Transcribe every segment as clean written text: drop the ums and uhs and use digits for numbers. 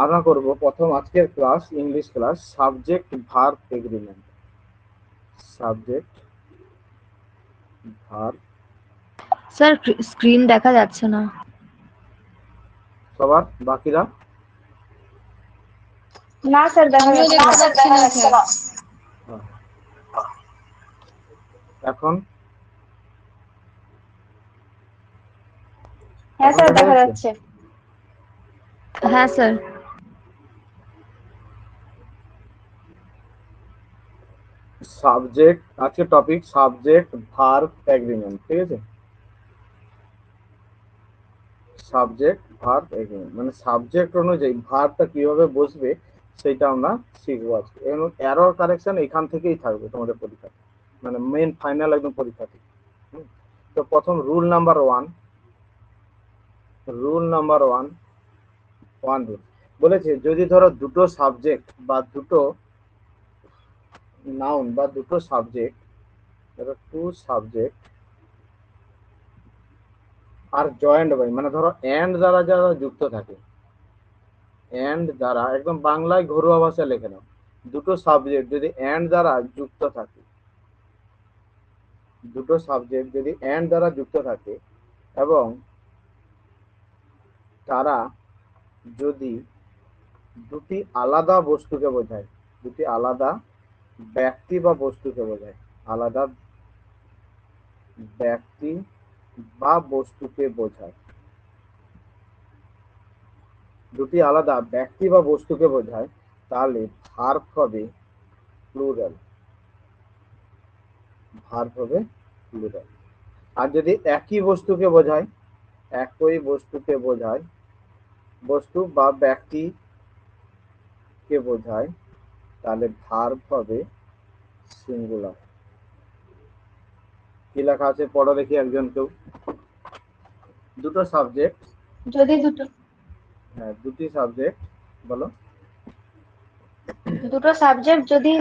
আমরা করব প্রথম আজকের class English class subject verb agreement. Subject verb. Sir screen দেখা যাচ্ছে না। সবার বাকিরা না স্যার দেখা যাচ্ছে না স্যার। এখন হ্যাঁ স্যার দেখা যাচ্ছে। হ্যাঁ স্যার। সাবজেক্ট আজকে টপিক সাবজেক্ট ভার্ব এগ্রিমেন্ট, ঠিক আছে? সাবজেক্ট ভার্ব এগ্রিমেন্ট মানে সাবজেক্ট অনুযায়ী ভার্বটা কিভাবে বসবে সেটা আমরা শিখবো আজকে। এবং এরর কারেকশন এখান থেকেই থাকবে তোমাদের পরীক্ষাতে, মানে মেন ফাইনাল একদম পরীক্ষাতে। তো প্রথম রুল নাম্বার ওয়ান রুল বলেছে, যদি ধরো দুটো সাবজেক্ট বা দুটো নাউন বা দুটো সাবজেক্ট, ধরো টু সাবজেক্ট আর জয়েন্ট বাই, মানে ধরো এন্ড দ্বারা যারা যুক্ত থাকে, এন্ড দ্বারা একদম বাংলায় ঘরোয়া ভাষা লেখে নাও, দুটো সাবজেক্ট যদি এন্ড দ্বারা যুক্ত থাকে, দুটো সাবজেক্ট যদি এন্ড দ্বারা যুক্ত থাকে এবং তারা যদি দুটি আলাদা বস্তুকে বোঝায়, দুটি আলাদা ব্যক্তি বা বস্তুকে বোঝায়, আলাদা ব্যক্তি বা বস্তুকে বোঝায়, দুটি আলাদা ব্যক্তি বা বস্তুকে বোঝায়, তাহলে ভার্ব হবে প্লুরাল। ভার্ব হবে প্লুরাল। আর যদি একই বস্তুকে বোঝায়, একই বস্তুকে বোঝায়, বস্তু বা ব্যক্তি কে বোঝায়, তাহলে ভার্ব হবে সিঙ্গুলার। কি লেখা আছে পড়ো দেখি একজন কেউ। দুটো সাবজেক্ট, যদি দুটো হ্যাঁ দুটি সাবজেক্ট, বলো। দুটো সাবজেক্ট যদি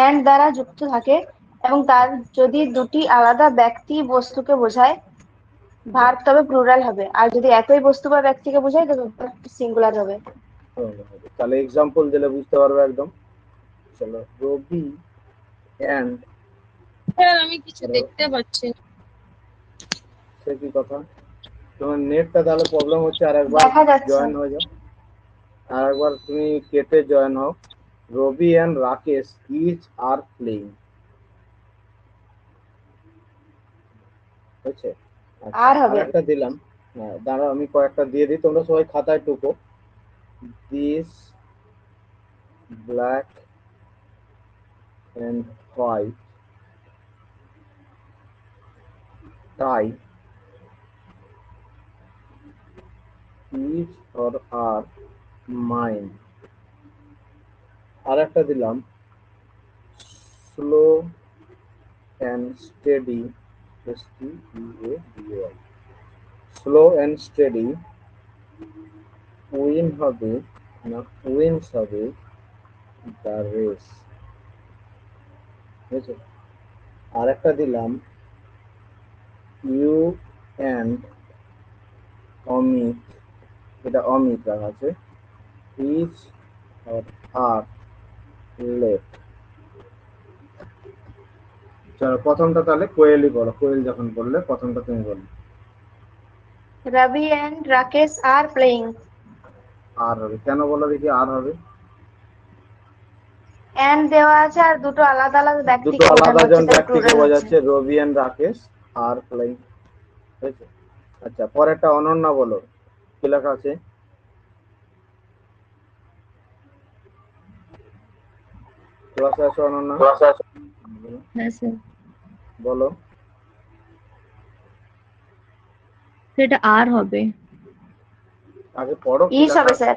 এন্ড দ্বারা যুক্ত থাকে এবং তার যদি দুটি আলাদা ব্যক্তি বস্তুকে বোঝায়, ভার্ব তবে প্লুরাল হবে। আর যদি একই বস্তু বা ব্যক্তিকে বোঝায় তবে সিঙ্গুলার হবে। তাহলে এক্সাম্পল দিলে বুঝতে পারবে একদম। চলো, রবি এন্ড, স্যার আমি কিছু দেখতে পাচ্ছি না। সে কি কথা, তোমার নেটটা তাহলে প্রবলেম হচ্ছে, আর একবার দেখা যাচ্ছে। জয়েন হয়ে যাও, আর একবার তুমি কেটে জয়েন হও। Robi and Rakesh is are playing, হচ্ছে। আচ্ছা, আর আর হবে একটা দিলাম, হ্যাঁ দাঁড়াও আমি কয়েকটা দিয়ে দিই, তোমরা সবাই খাতায় টুকো। This black and white tie is or are mine. আর একটা দিলাম, slow and steady, STEADY, slow and steady win হবে না উইন্স হবে দ্য রেস, ঠিক আছে? আর একটা দিলাম, ইউ অ্যান্ড অমিত, এটা অমিত রাখা আছে, ইজ অর আর লেফট। চলো প্রথমটা তাহলে কোয়েলই বলো, কোয়েল যখন বললে প্রথমটা তুমি বলো। রবি এন্ড রাকেশ আর প্লেইং। আর হবে কেন বলো দেখি, আর হবে? এন্ড দেওয়া আছে আর দুটো আলাদা আলাদা দুটো ব্যক্তিকে বোঝানো আলাদা হচ্ছে, জন তাই ব্যক্তিকে প্লুরাল হচ্ছে। বোঝাচ্ছে, রবি এন্ড রাকেশ আর প্লেইং, হয়েছে? আচ্ছা, পরেরটা অনন্যা বলো, কি লেখা আছে? ক্লাসে আসো অনন্যা, হ্যাঁ স্যার। বলো। সেটা আর হবে। আগে পড়ো কি ইজ লেখা হবে আছে। স্যার।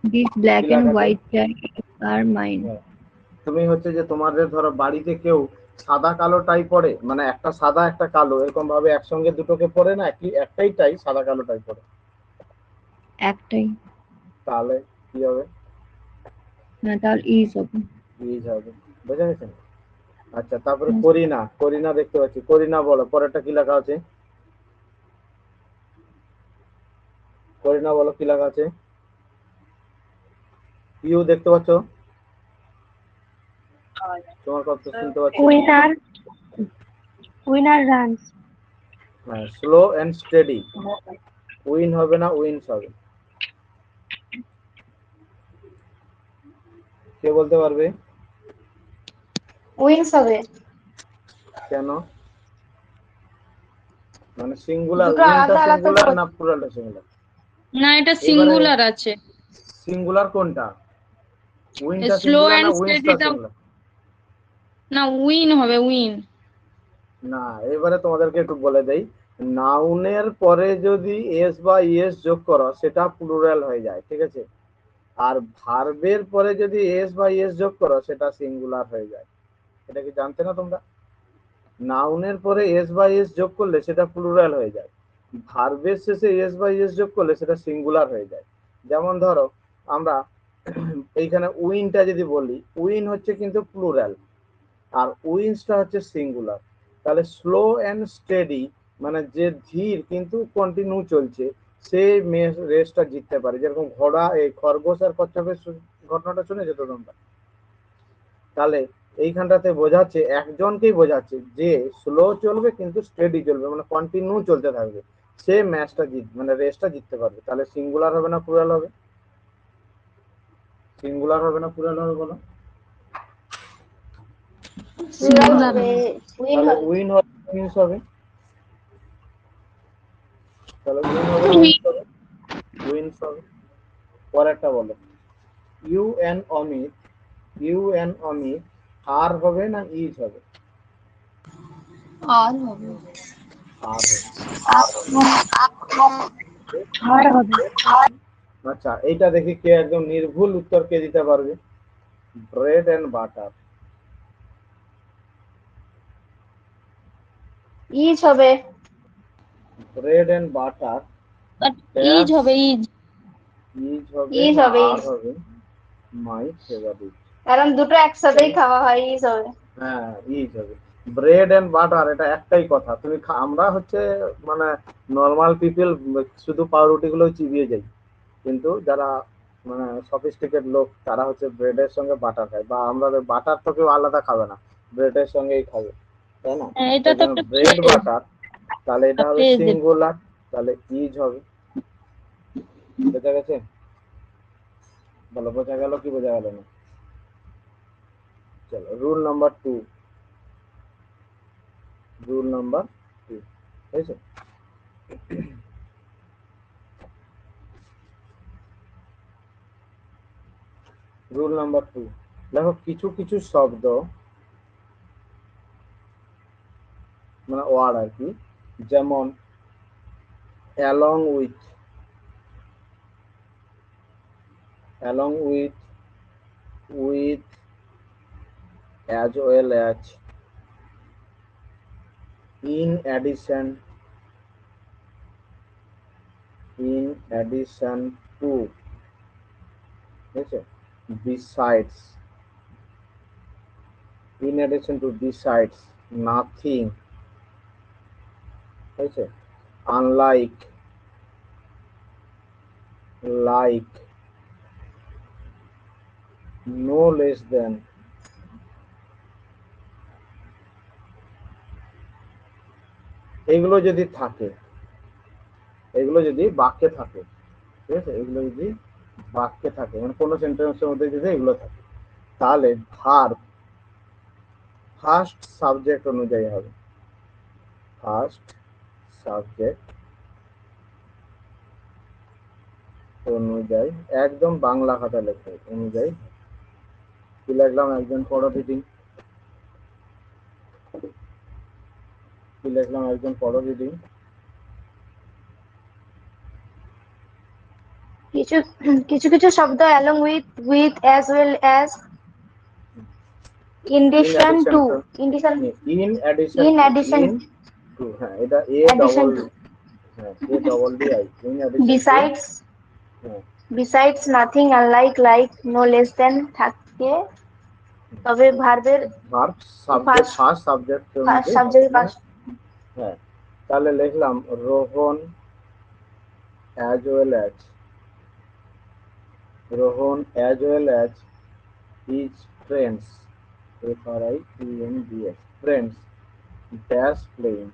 দিস কি ব্ল্যাক এন্ড লেখা আছে? White are mine. হ্যাঁ। তুমি হচ্ছে যে তোমাদের ধরো বাড়িতে কেউ সাদা কালো টাই পরে, মানে একটা সাদা একটা কালো এরকম ভাবে একসঙ্গে দুটোকে পরে না, কি একটাই টাই সাদা কালো টাই পরে, একটাই। তাহলে কি হবে? না তাহলে ইজ হবে। ইজ হবে, বুঝা গেছে? আচ্ছা, তারপরে হ্যাঁ, করিনা, করিনা দেখতে পাচ্ছি, করিনা বলো পরেরটা কি লেখা আছে। করিনা বলো কি লেখা আছে। ইউ দেখতে পাচ্ছ? তোমার কথা শুনতে পাচ্ছি। Winner runs. হ্যাঁ, স্লো এন্ড স্টেডি। উইন হবে না, উইনস হবে। কে বলতে পারবে? উইন্স হবে। কেন? মানে সিঙ্গুলার, দুটো উইনটা আলাদা আলাদা সিঙ্গুলার না প্লুরালটা সিঙ্গুলার? না, এটা এবারে সিঙ্গুলার আছে। সিঙ্গুলার কোনটা? উইনটা স্লো সিঙ্গুলার এন্ড না উইন্সটা স্টেডিটা, সিঙ্গুলার? না উইন হবে, উইন। না, এবারে তোমাদেরকে একটু বলে দেই, নাউনের পরে যদি এস বা ইএস যোগ করো সেটা প্লুরাল হয়ে যায়, ঠিক আছে? আর ভার্বের পরে যদি এস বা ইএস যোগ করো সেটা সিঙ্গুলার হয়ে যায়। এটা কি জানতে না তোমরা? নাউনের পরে এস বা ইএস যোগ করলে সেটা প্লুরাল হয়ে যায়, ভার্বের শেষে এস বা ইএস যোগ করলে সেটা সিঙ্গুলার হয়ে যায়। যেমন ধরো আমরা এইখানে উইনটা যদি বলি, উইন হচ্ছে কিন্তু প্লুরাল, আর উইন্সটা হচ্ছে সিঙ্গুলার। তাহলে স্লো এন্ড স্টেডি মানে যে ধীর কিন্তু কন্টিনিউ চলছে, সে রেসটা জিততে পারে। যেরকম ঘোড়া, এই খরগোশ আর কচ্ছপের ঘটনাটা শুনেছো তো তোমরা? তাহলে এইখানটাতে বোঝাচ্ছে, একজনকেই বোঝাচ্ছে যে স্লো চলবে কিন্তু স্টেডি চলবে, মানে কন্টিনিউ চলতে থাকবে, সে ম্যাচটা মানে রেসটা জিততে পারবে। তাহলে সিঙ্গুলার হবে না প্লুরাল হবে? সিঙ্গুলার হবে না প্লুরাল হবে বলো? প্লুরাল হবে। উইন তাহলে হবে। উইন হবে, উইন্স হবে। তাহলে উইন হবে না উইন্স হবে? উইন্স হবে। পরেরটা বলো। You and Amit, you and Amit are হবে না ইজ হবে? আর হবে। আর হবে। আর হবে। আচ্ছা, এইটা দেখি কে একদম নির্ভুল উত্তর কে দিতে পারবে। Bread and butter. ইজ হবে। Bread and butter but is dash হবে, ইজ। ইজ হবে ইজ না হবে। আর ইজ, হবে? My favourite. কারণ দুটো একসাথেই খাওয়া হয়, ইজ হবে। হ্যাঁ, ইজ হবে। ব্রেড এন্ড বাটার এটা একটাই কথা। তুমি আমরা হচ্ছে মানে নর্মাল পিপল শুধু পাউরুটি গুলো চিবিয়ে যাই, কিন্তু যারা মানে সফিস্টিকেট লোক তারা হচ্ছে ব্রেডের সঙ্গে বাটার খায়, বা আমরা বাটার তো কেউ আলাদা খাবে না, ব্রেডের সঙ্গেই খাবে, তাই না? হ্যাঁ, এটা সেই তো জন্য একটা ব্রেড বাটার, তাহলে এটা হবে পেজ। সিঙ্গুলার, তাহলে ইজ হবে। বোঝা গেছে? বলো, বোঝা গেল কি বোঝা গেল না? চলো, রুল নাম্বার 2, রুল নাম্বার 2 হয়েছে। রুল নাম্বার 2, দেখো কিছু কিছু শব্দ মানে ওয়ার্ড আর কি, যেমন along with, along with, with, as well as, in addition, in addition two, ঠিক আছে, besides, in addition to besides, nothing, ঠিক আছে, unlike, like, no less than, এগুলো যদি থাকে, এগুলো যদি বাক্যে থাকে, ঠিক আছে, এগুলো যদি বাক্যে থাকে মানে কোনো সেন্টেন্সের মধ্যে যদি এগুলো থাকে, তাহলে ভার্ব ফার্স্ট সাবজেক্ট অনুযায়ী হবে। ফার্স্ট সাবজেক্ট অনুযায়ী, একদম বাংলা খাতা লেখা অনুযায়ী। কি লিখলাম? একজন পড়ো রিডিং। কি লিখলাম? একজন পড়ো রিডিং। কিছু কিছু কিছু শব্দ along with, with, as well as, in addition to, in addition, in addition in to, addition, in to, হ্যাঁ এটা এ অ্যাডিশন ডবল, টু, হ্যাঁ A double D I, in addition to, besides, হ্যাঁ besides, nothing, unlike, like, no less than থাকে, তবে ভার্বের verb subject first, first subject first অনুযায়ী হবে সাবজেক্ট মানে, ফার্স্ট। হ্যাঁ। তাহলে লিখলাম Rohan as well as, Rohan as well as his friends, friends, friends dash playing,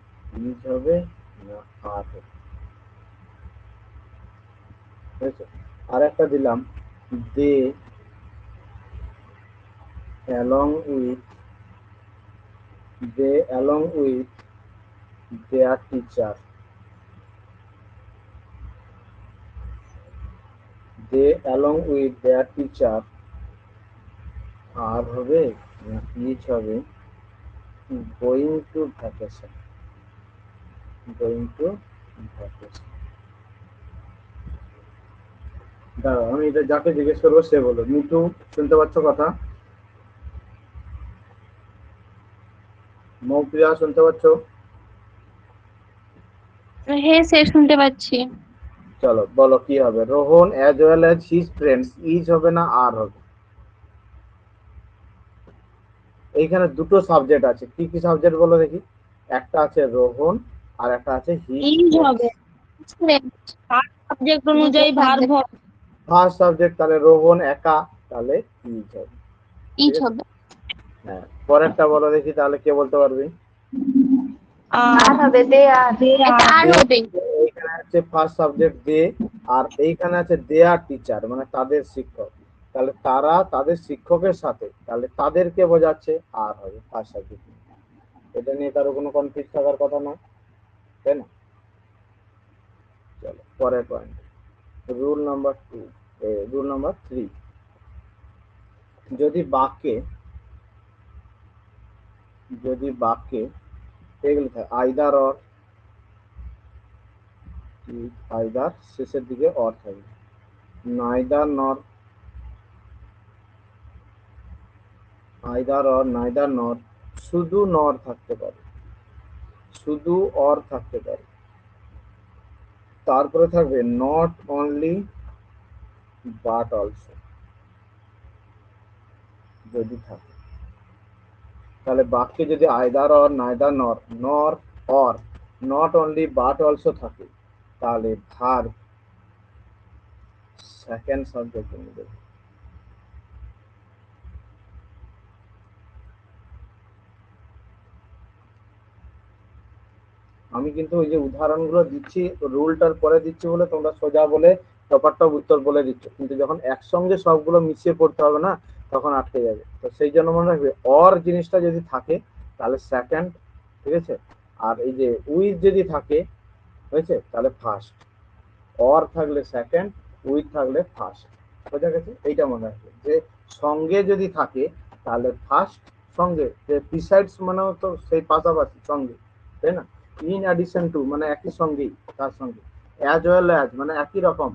is হবে না আর হবে? ঠিক আছে, আর একটা দিলাম, they along with their teacher, they along with their teacher আর হবে না is হবে going to vacation, going to vacation। দাঁড়াও, আমি এটা যাকে জিজ্ঞেস করবো সে বলো। মিঠু, শুনতে পাচ্ছ কথা? মৌপ্রিয়া, শুনতে পাচ্ছ? হ্যাঁ স্যার শুনতে পাচ্ছি। চলো বলো কি হবে। Rohan as well as his friends, is হবে না আর হবে? এইখানে দুটো সাবজেক্ট আছে, কি কি সাবজেক্ট বলো দেখি। একটা আছে রোহন আর একটা আছে হিজ। ইজ হবে সাবজেক্ট অনুযায়ী ভার্ব হবে। ফার্স্ট সাবজেক্ট তাহলে রোহন একা, তাহলে ইজ হবে। ইজ হবে। হ্যাঁ, পরেরটা বলো দেখি, তাহলে কে বলতে পারবি? আর হবে দে আর এটা আর হবে। এইখানে আছে ফার্স্ট সাবজেক্ট দে, আর এইখানে আছে দেয়ার টিচার, মানে তাদের শিক্ষক। তাহলে তারা তাদের শিক্ষকের সাথে, তাহলে তাদেরকে বোঝাচ্ছে, আর হবে ফার্স্ট সাবজেক্ট। এটা নিয়ে কারো কোনো কনফিউজ থাকার কথা নয়, তাই না? চলো পরের পয়েন্ট, রুল নাম্বার 3। যদি বাক্যে এগুলো থাকে আইদার অর, আইদার শেষের দিকে অর থাকবে, নাইদার নর, আইদার অর নাইদার নর, শুধু নর থাকতে পারে, শুধু অর থাকতে পারে, তারপরে থাকবে নট অনলি বাট অলসো যদি থাকে। তাহলে বাক্যে যদি আইদার অর নাইদার নর, নর or, not only but also থাকে, তাহলে ভার্ব সেকেন্ড সাবজেক্ট নেবে। আমি কিন্তু ওই যে উদাহরণগুলো দিচ্ছি রুলটার পরে দিচ্ছি বলে তোমরা সোজা বলে টপারটপ উত্তর বলে দিচ্ছ, কিন্তু যখন একসঙ্গে সবগুলো মিশিয়ে পড়তে হবে না, তখন আটকে যাবে। তো সেই জন্য মনে রাখবে অর জিনিসটা যদি থাকে তাহলে সেকেন্ড, ঠিক আছে? আর এই যে উইথ যদি থাকে, হয়েছে, তাহলে ফার্স্ট। অর থাকলে সেকেন্ড, উইথ থাকলে ফার্স্ট। বোঝা গেছে? এইটা মনে রাখবে যে সঙ্গে যদি থাকে তাহলে ফার্স্ট, সঙ্গে যে বিসাইডস মানেও তো সেই পাশাপাশি সঙ্গে, তাই না? ইন অ্যাডিশন টু মানে একই সঙ্গেই, তার সঙ্গে। অ্যাজ ওয়েল অ্যাজ মানে একই রকম,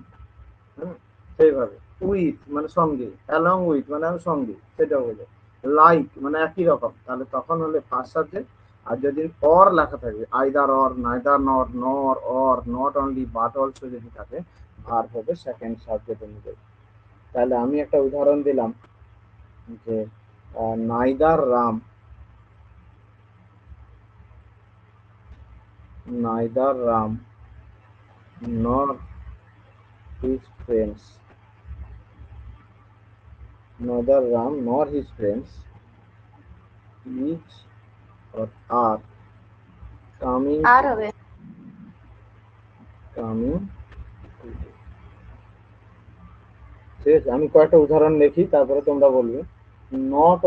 হ্যাঁ, সেইভাবে। উইথ মানে সঙ্গে, অ্যালং উইথ মানে সঙ্গে, সেটা বোঝায়। লাইক মানে একই রকম, তাহলে তখন হলে ফার্স্ট সাবজেক্ট। আর যদি অর লেখা থাকে আইদার অর, নাইদার নর, নর or, not only but also যদি থাকে, ভার্ব হবে সেকেন্ড সাবজেক্ট অনুযায়ী। তাহলে আমি একটা উদাহরণ দিলাম যে neither Ram, nor his friends, neither Ram nor his friends each or are coming আর হবে coming ঠিক আছে? আমি কয়েকটা উদাহরণ লিখি, তারপরে তোমরা বলবে। নট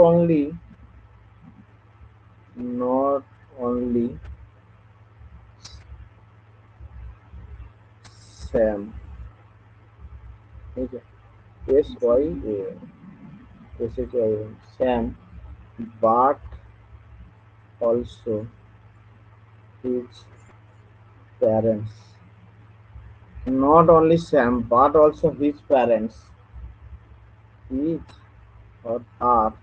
অনলি স্যাম, ঠিক আছে, Sam, but also his parents, not only Sam but also his parents each or are,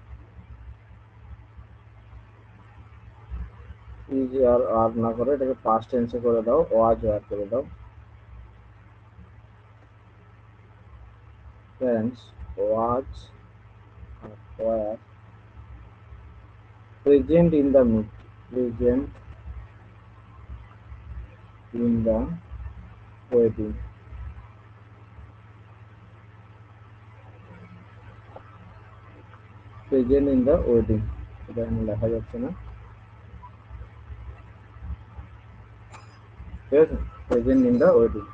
is or are না করে এটাকে past tense করে দাও, was were করে দাও। parents was or were present in the wedding, present in the wedding, এটা এখানে লেখা যাচ্ছে না, ঠিক আছে, প্রেজেন্ট ইন দ্য ওয়েডিং।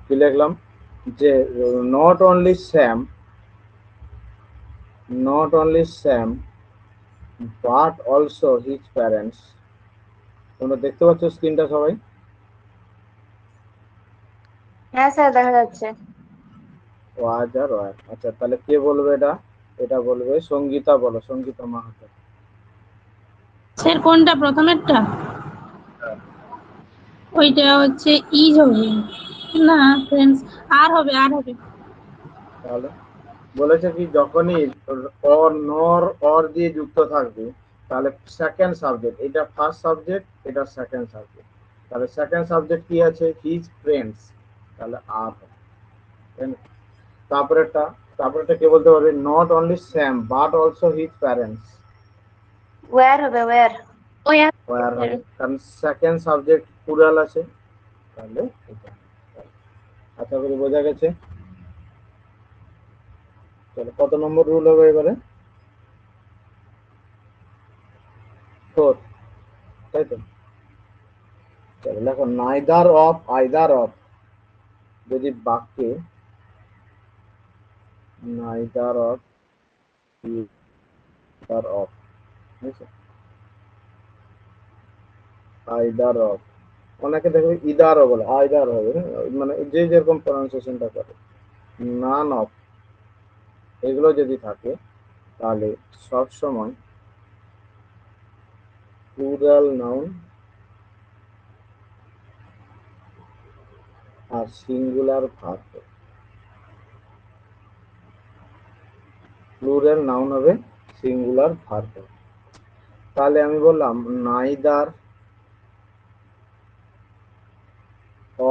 কি লিখলাম যে not only Sam, not only Sam but also his parents। তোমরা দেখতে পাচ্ছ স্ক্রিনটা সবাই? হ্যাঁ স্যার দেখা যাচ্ছে। ওয়াজ আর ওয়ার। আচ্ছা তাহলে কে বলবে এটা? এটা বলবে সঙ্গীতা, বলো সঙ্গীতা মাহাতো। স্যার কোনটা প্রথমেরটা? ওইটা হচ্ছে ইজ হবে না ফ্রেন্ডস, আর হবে আর হবে। তাহলে বলেছে কি যখনই অর নর অর দিয়ে যুক্ত থাকবে তাহলে সেকেন্ড সাবজেক্ট, এটা ফার্স্ট সাবজেক্ট, এটা সেকেন্ড সাবজেক্ট, তাহলে সেকেন্ড সাবজেক্ট কি আছে? হিজ ফ্রেন্ডস, তাহলে আর হবে, তাই না? তারপরেটা, তারপরেটা কে বলতে পারবে? Not only Sam but also his parents, were হবে ওয়্যার। ওয়ার ওয়ার হবে, কারণ সেকেন্ড সাবজেক্ট প্লুরাল আছে, তাহলে এটা। আশা করি বোঝা গেছে। তাহলে কত নম্বর রুল হবে এবারে? 4, তাই তো? তাহলে দেখো নাইদার অফ আইদার অফ, যদি বাক্যে নাইদার অফ ইদার অফ, বুঝছো, আইদার অফ, অনেকে দেখবে ইদারও বলে, আইদার হবে, মানে যে যেরকম প্রনাউন্সিয়েশনটা করে, নান অফ, এগুলো যদি থাকে তাহলে সব সময় প্লুরাল নাউন আর সিঙ্গুলার ভার্ব, প্লুরাল নাউন হবে, সিঙ্গুলার ভার্ব। তাহলে আমি বললাম neither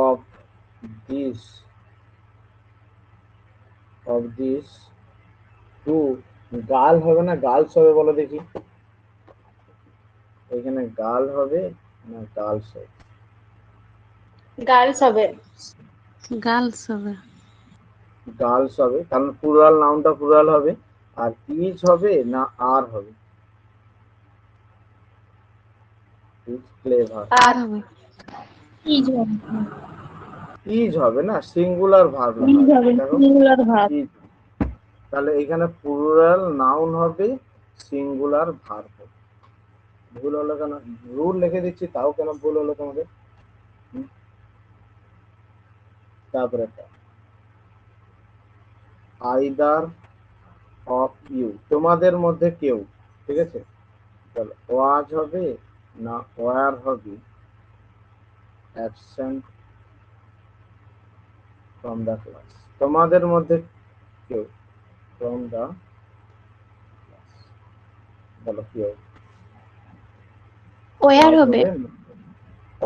of this, of this two, girl হবে না গার্লস হবে বলো দেখি? এখানে গার্ল হবে না গার্লস হবে? গার্লস হবে। গার্লস হবে। গার্লস হবে, কারণ প্লুরাল নাউনটা প্লুরাল হবে। আর ইজ হবে না আর হবে? ইজ ক্লেভার, আর হবে ইজ হবে। ইজ হবে না, সিঙ্গুলার ভার্ব না ইজ হবে দেখো, সিঙ্গুলার ভার্ব। ইজ। তাহলে এখানে প্লুরাল নাউন হবে, সিঙ্গুলার ভার্ব হবে। ভুল হলো কেন? রুল লিখে দিচ্ছি তাও কেন ভুল হলো তোমাদের? তারপরে আইদার অফ ইউ, তোমাদের মধ্যে কেউ, ঠিক আছে, তাহলে ওয়াজ হবে না ওয়ার হবে অ্যাবসেন্ট ফ্রম দ্য ক্লাস, তোমাদের মধ্যে কেউ ফ্রম দ্য ক্লাস, বলো কি হবে? ওয়ার ওয়াজ হবে। হবে?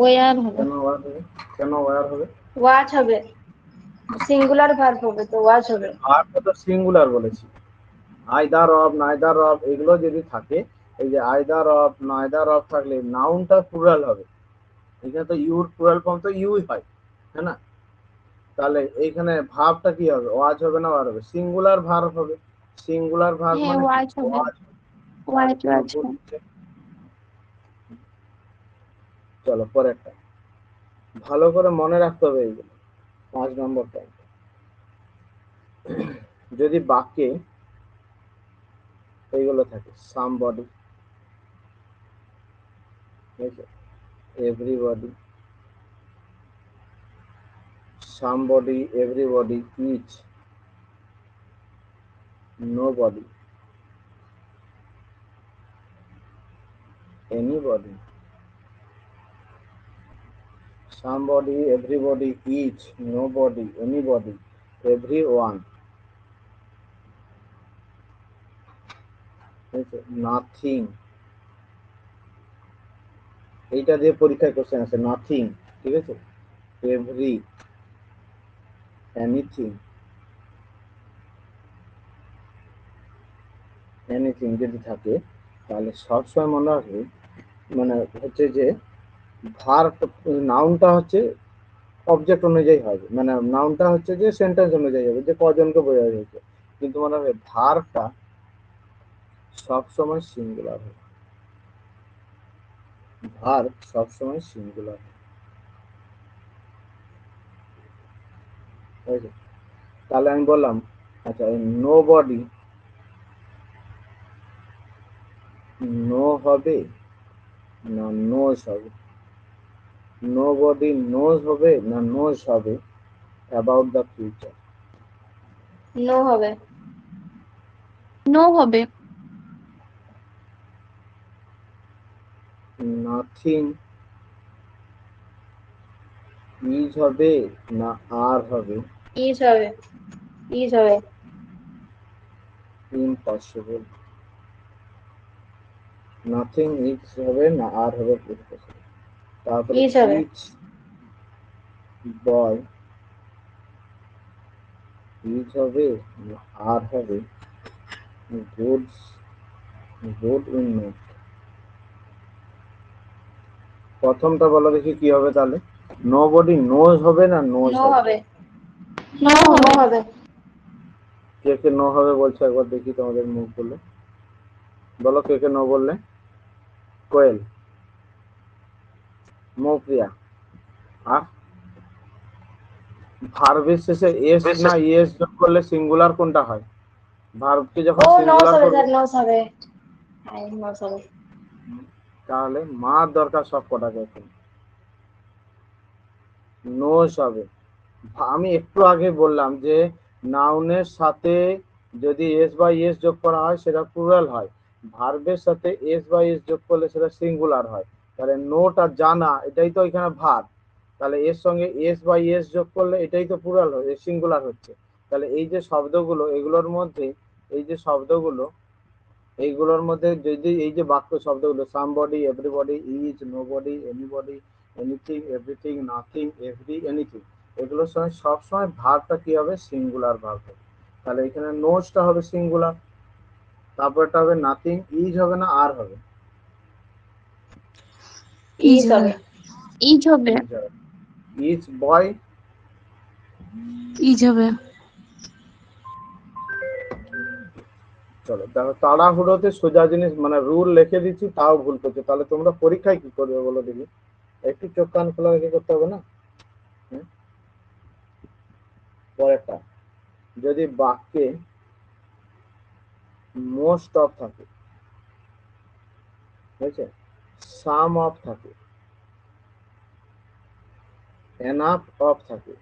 ওয়ার হবে। কেন ওয়ার হবে? কেন ওয়ার হবে? ওয়াচ হবে, সিঙ্গুলার ভার্ব হবে তো ওয়াচ হবে। ভার্ব তো সিঙ্গুলার বলেছি, আইদার অফ নাইদার অফ এগুলো যদি থাকে, এই যে আইদার অফ নাইদার অফ থাকলে নাউনটা প্লুরাল হবে, এখানে তো ইউর প্লুরাল ফর্ম তো ইউই হয়, তাই না? তাহলে এইখানে ভার্বটা কি হবে? ওয়াজ হবে না ওয়ার হবে? সিঙ্গুলার ভার্ব হবে, সিঙ্গুলার ভার্ব হ্যাঁ মানে ওয়াচ হবে। ওয়াজ। ওয়াচ তাহলে ওয়াচ ভুল হচ্ছে। চলো পরেরটা, ভালো করে মনে রাখতে হবে এইগুলো, 5 নম্বর পয়েন্ট। যদি বাক্যে এইগুলো থাকে somebody, everybody, somebody, everybody, each, nobody, anybody, somebody, everybody, each, nobody, anybody, everyone, nothing, এইটা দিয়ে পরীক্ষায় কোশ্চেন আছে, নাথিং, ঠিক আছে, এভরি, এনিথিং, এনিথিং যদি থাকে তাহলে সবসময় মনে রাখবে মানে হচ্ছে যে ভার্ব নাউনটা হচ্ছে অবজেক্ট অনুযায়ী হবে, মানে নাউনটা হচ্ছে যে সেন্টেন্স অনুযায়ী হবে যে কজনকে বোঝানো হয়েছে, কিন্তু মনে হবে ভার্বটা সবসময় সিঙ্গুলার হবে, ভার্ব সবসময় সিঙ্গুলার হবে। তাহলে আমি বললাম আচ্ছা নো বডি নো হবে না নোজ হবে, নো বডি নোজ হবে না নোজ হবে অ্যাবাউট দ্য ফিউচার, নো হবে। নো হবে। নাথিং ইজ হবে না আর হবে, ইজ হবে। ইজ হবে। ইম্পসিবল, নাথিং ইজ হবে না আর হবে impossible। তারপরে ইজ হবে। ইচ বয় ইজ হবে না আর হবে গুডস গুড ইন নোট। প্রথমটা বলো দেখি কি হবে তাহলে, নো বডি নোজ হবে না নোজ নো হবে, হবে। নো নো হবে। হবে। কে কে নো হবে বলছো একবার দেখি তোমাদের মুখ বলে, বলো কে কে নো বললে। কোয়েল, মৌপ্রিয়া, আর ভার্বের শেষে এস না ইএস যোগ করলে সিঙ্গুলার কোনটা হয়, ভার্বকে যখন ও নোস সিঙ্গুলার হবে করবে স্যার, নোস হবে। হ্যাঁ, নোস হবে। তাহলে মার দরকার সব কটাকে এখন, নোস হবে। আমি একটু আগে বললাম যে নাউনের সাথে যদি এস বা ইএস যোগ করা হয় সেটা প্লুরাল হয়, ভার্বের সাথে এস বা ইএস যোগ করলে সেটা সিঙ্গুলার হয়। তাহলে নোট আর জানা এটাই তো এখানে ভার্ব, তাহলে এর সঙ্গে এস বা ইএস যোগ করলে এটাই তো প্লুরাল হয়, সিঙ্গুলার হচ্ছে। তাহলে এই যে শব্দগুলো এগুলোর মধ্যে এই যে শব্দগুলো এইগুলোর মধ্যে যদি এই যে বাক্য শব্দগুলো somebody everybody is nobody anybody anything everything nothing every anything, এগুলোর সঙ্গে সবসময় ভার্বটা কি হবে সিঙ্গুলার ভার্ব হবে। তাহলে এখানে নোজটা হবে সিঙ্গুলার, তারপরটা হবে নাথিং ইজ হবে না আর হবে, ইজ হবে। ইজ হবে। ইজ হবে। ইজ বয় ইজ হবে। চলো দেখো তাড়াহুড়োতে সোজা জিনিস মানে রুল লিখে দিচ্ছি তাও ভুল করছে, তাহলে তোমরা পরীক্ষায় কি করবে বলো দেখি, একটু চোখ কান খোলা রেখে করতে হবে না। হুম? পরেরটা, যদি বাক্যে মোস্ট অফ থাকে, ঠিক আছে, সাম অফ থাকে, এনাফ অফ থাকে,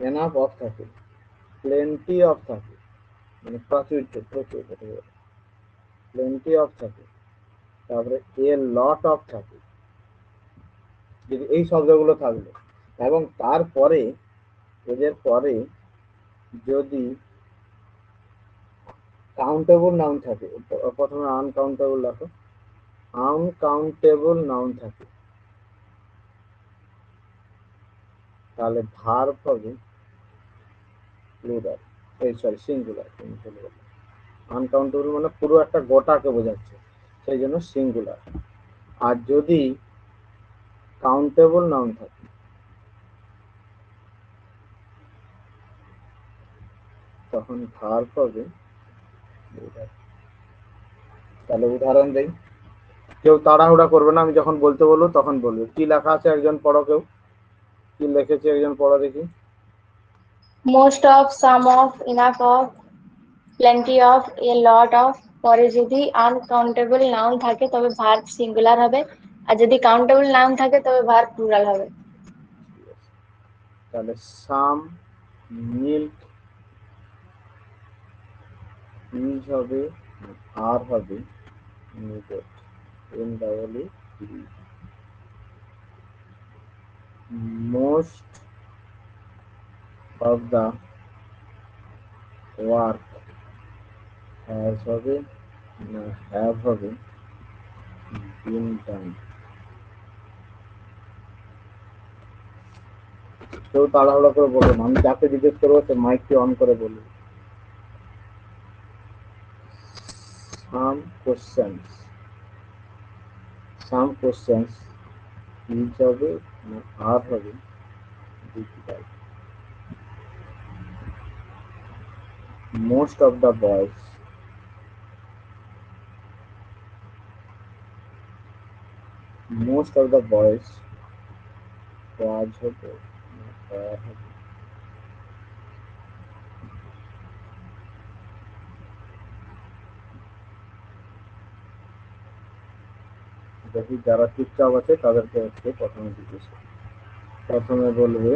এনাফ অফ থাকে, প্লেন্টি অফ থাকে, মানে প্রাচুর্য প্রচুর প্লেন্টি অফ থাকে, তারপরে এ লট অফ থাকে, যদি এই শব্দগুলো থাকলো এবং তারপরে এদের পরে যদি কাউন্টেবল নাউন থাকে, প্রথমে আনকাউন্টেবল দেখো, আনকাউন্টেবল নাউন থাকে, তাহলে ভার্ব হবে প্লুরাল, এই সরি সিঙ্গুলার, আনকাউন্টেবল মানে পুরো একটা গোটাকে বোঝাচ্ছে সেই জন্য সিঙ্গুলার। আর যদি কাউন্টেবল নাউন থাকে তখন ভার্ব হবে plural। তাহলে উদাহরণ দেই, কেউ তাড়াহুড়া করবে না, আমি যখন বলতে বলবো তখন বলবে কি লেখা আছে, একজন পড়ো, কেউ কি লিখেছে একজন পড়ো দেখি। Most of, some of, enough of, plenty of, A lot of. পরে যদি আনকাউন্টেবল নাউন থাকে তবে ভার্ব সিঙ্গুলার হবে, আর যদি কাউন্টেবল নাউন থাকে তবে ভার্ব প্লুরাল হবে। তাহলে সাম মিল্ক ইজ হবে আর হবে needed, N double E most of the work has হবে না হ্যাভ হবে বিন ডান। কেউ তাড়াহুড়ো করে বলবো না, আমি যাকে জিজ্ঞেস করবো সে মাইকটি অন করে বলবে। some questions each হবে না আর হবে difficult. Most of the boys was হবে না are হবে। দেখি যারা চুপচাপ আছে তাদেরকে হচ্ছে প্রথমে জিজ্ঞেস করি। প্রথমে বলবে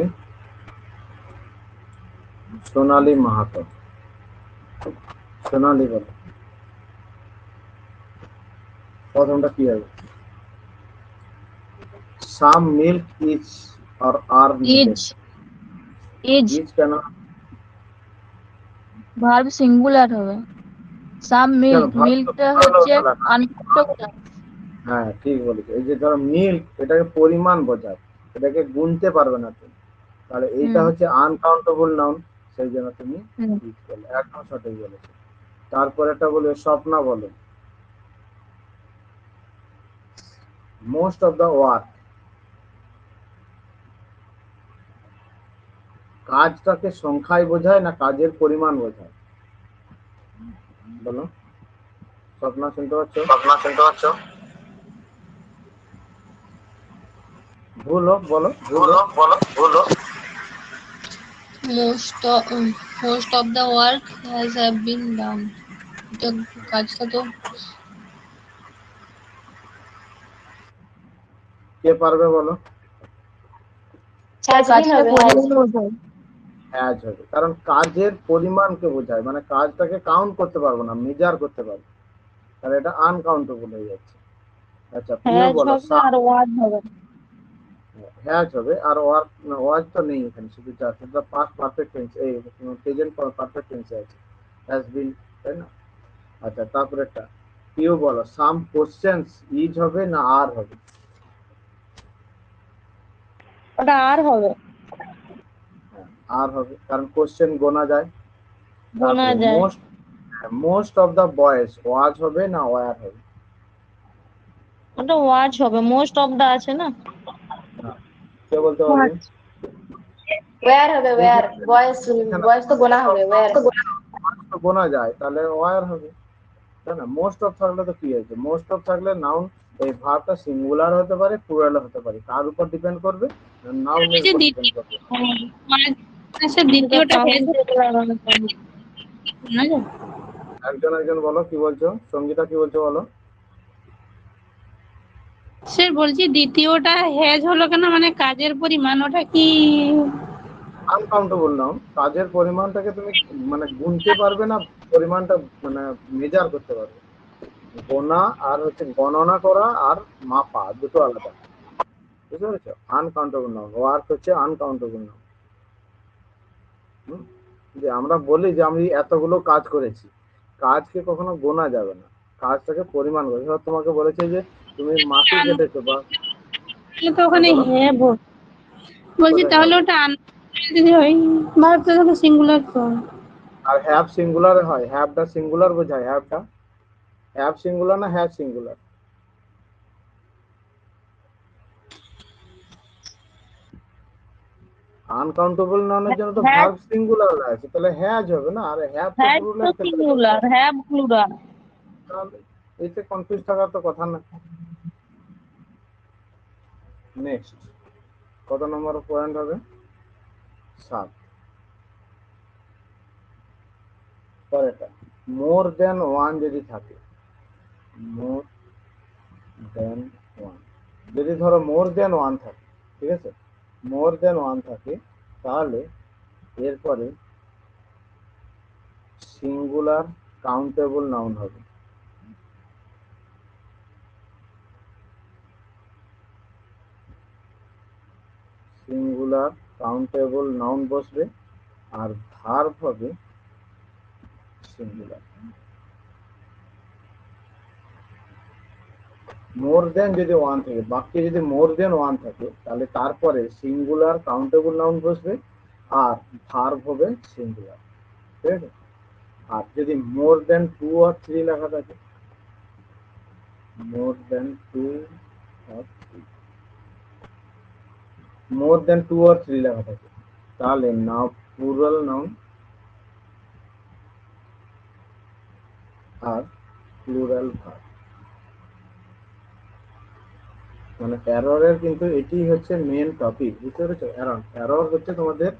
সোনালী মাহাতো। সোনালী বলো প্রথমটা কি হবে? Some milk is are are is is is কেন? ভার্ব সিঙ্গুলার হবে। সাম মিল্ক, verb মিল্কটা তো হচ্ছে plural হলো না। আনকাউন্টেবল। হ্যাঁ ঠিক বলেছো। এই যে ধরো মিল্ক, এটাকে পরিমাণ বোঝায়, এটাকে গুনতে পারবে না তুমি, তাহলে এইটা হচ্ছে আনকাউন্টেবল নাউন, সেই জন্য তুমি ঠিক বলে একদম সঠিক বলেছো। তারপরে একটা বলবে স্বপ্না বলো মোস্ট অফ দা ওয়ার্ক। কাজটাকে সংখ্যায় বোঝায় না কাজের পরিমাণ বোঝায়? বলো স্বপ্না, শুনতে পাচ্ছ? ভুল হোক বলো, ভুল হোক। most of the work has have been done. এটা কাজটা তো কে পারবে বলো? has been হবে has। হ্যাজ হবে, কারণ কাজের পরিমাণকে বোঝায়, মানে কাজটাকে কাউন্ট করতে পারবো না, মেজার করতে পারবো, তাহলে এটা আনকাউন্টেবল হয়ে যাচ্ছে। আচ্ছা প্রিয় বলো আর ওয়াজ হবে। হ্যাজ হবে আর ওয়াজ তো নেই এখানে, শুধু জাস্ট এটা পাস্ট পারফেক্ট টেন্স, এই প্রেজেন্ট পারফেক্ট টেন্সে আছে, হ্যাজ বিন, তাই না? আচ্ছা তারপরে একটা প্রিয় বলো সাম কোশ্চেনস ইজ হবে না আর হবে? ওটা আর হবে। হ্যাঁ আর হবে, কারণ কোশ্চেন গোনা যায়। গোনা যায়। মোস্ট অফ দা বয়েজ ওয়াজ হবে না ওয়ার হবে? ওটা ওয়াজ হবে, মোস্ট অফ দা আছে না। কে বলতে পারবে? where হবে where। বয়েস তো গোনা হবে where। তো গোনা যায়, তাহলে ওয়ার হবে, তাই না? মোস্ট অফ থাকলে তো কি হয়েছে, মোস্ট অফ থাকলে নাউন, এই ভার্বটা সিঙ্গুলার হতে পারে প্লুরাল হতে পারে, কার উপর ডিপেন্ড করবে? নাউনের উপর ডিপেন্ড করবে। দ্বিতীয়টা একজন বলো কি বলছো, সঙ্গীতা কি বলছো বলো? স্যার বলছি দ্বিতীয়টা হ্যাজ হলো কেন, মানে কাজের পরিমাণ ওটা কি? আনকাউন্টেবল নাউন, কাজের পরিমাণটাকে তুমি মানে গুনতে পারবে না, পরিমাণটা মানে মেজার করতে পারবে। গোনা আর হচ্ছে গণনা করা আর মাপা দুটো আলাদা, বুঝতে পেরেছো? আনকাউন্টেবল নাউন, ওয়ার্ক হচ্ছে আনকাউন্টেবল নাউন। যে আমরা বলি যে আমি এতগুলো কাজ করেছি, কাজকে কখনো গোনা যাবে না, কাজটাকে পরিমাণ করে। ধর তোমাকে বলেছে যে তুমি মাটি কেটেছো, বা তো ওখানে হ্যাঁ বলছি, তাহলে ওটা যদি হয় ভার্বটা তাহলে সিঙ্গুলার তো। আর হ্যাভ সিঙ্গুলারে হয়, হ্যাভটা সিঙ্গুলার বোঝায়, হ্যাভ সিঙ্গুলার না হ্যাভ সিঙ্গুলার? আনকাউন্টেবল নাউনের জন্য তো ভার্ব সিঙ্গুলার আছে, তাহলে হ্যাজ হবে না, আর হ্যাভ তো হ্যাভ তো প্লুরাল ক্ষেত্রে। Singular, have plural. তাহলে এতে কনফিউজ থাকার তো কথা না। নেক্সট কত নম্বর পয়েন্ট হবে? 7। পরেরটা মোর দেন ওয়ান যদি থাকে, মোর দেন ওয়ান, যদি ধরো মোর দেন ওয়ান থাকে, ঠিক আছে, মোর দেন ওয়ান থাকে, তাহলে এরপরে সিঙ্গুলার কাউন্টেবল নাউন হবে। সিঙ্গুলার কাউন্টেবল নাউন বসবে আর ভার্ব হবে সিঙ্গুলার। মোর দেন যদি ওয়ান থাকে, বাক্যে যদি মোর দেন ওয়ান থাকে, তাহলে তারপরে সিঙ্গুলার কাউন্টেবল নাউন বসবে আর ভার্ব হবে সিঙ্গুলার, ঠিক আছে? আর যদি মোর দেন 2 আর 3 লেখা থাকে, মোর দেন 2 or 3, মোর দেন 2 or 3 লেখা থাকে, তাহলে নাও প্লুরাল নাউন আর প্লুরাল ভার্ব। মানে এররের কিন্তু এটি হচ্ছে মেন টপিক, বুঝতে পেরেছো? এরর হচ্ছে তোমাদের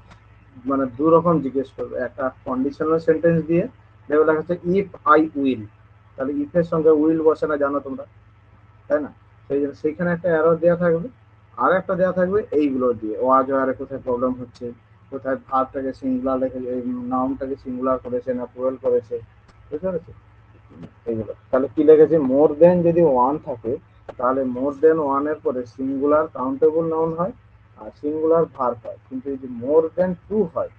মানে দু রকম জিজ্ঞেস করবে, একটা কন্ডিশনাল সেন্টেন্স দিয়ে দেখবে লেখা আছে ইফ আই উইল, তাহলে ইফ এর সঙ্গে উইল বসে না, জানো তোমরা, তাই না? সেই জন্য সেইখানে একটা এরর দেওয়া থাকবে, আর একটা দেওয়া থাকবে এইগুলো দিয়ে ওয়াজ ওয়ারে কোথায় প্রবলেম হচ্ছে, কোথায় ভার্বটাকে সিঙ্গুলার রেখে নাউনটাকে সিঙ্গুলার করেছে না প্লুরাল করেছে, বুঝতে পেরেছো? এইগুলো তাহলে কি লিখেছে, মোর দেন যদি ওয়ান থাকে তাহলে মোর দেন ওয়ানের পরে সিঙ্গুলার কাউন্টেবল নাউন হয় আর সিঙ্গুলার ভার্ব হয়, কিন্তু যদি মোর দেন 2 হয়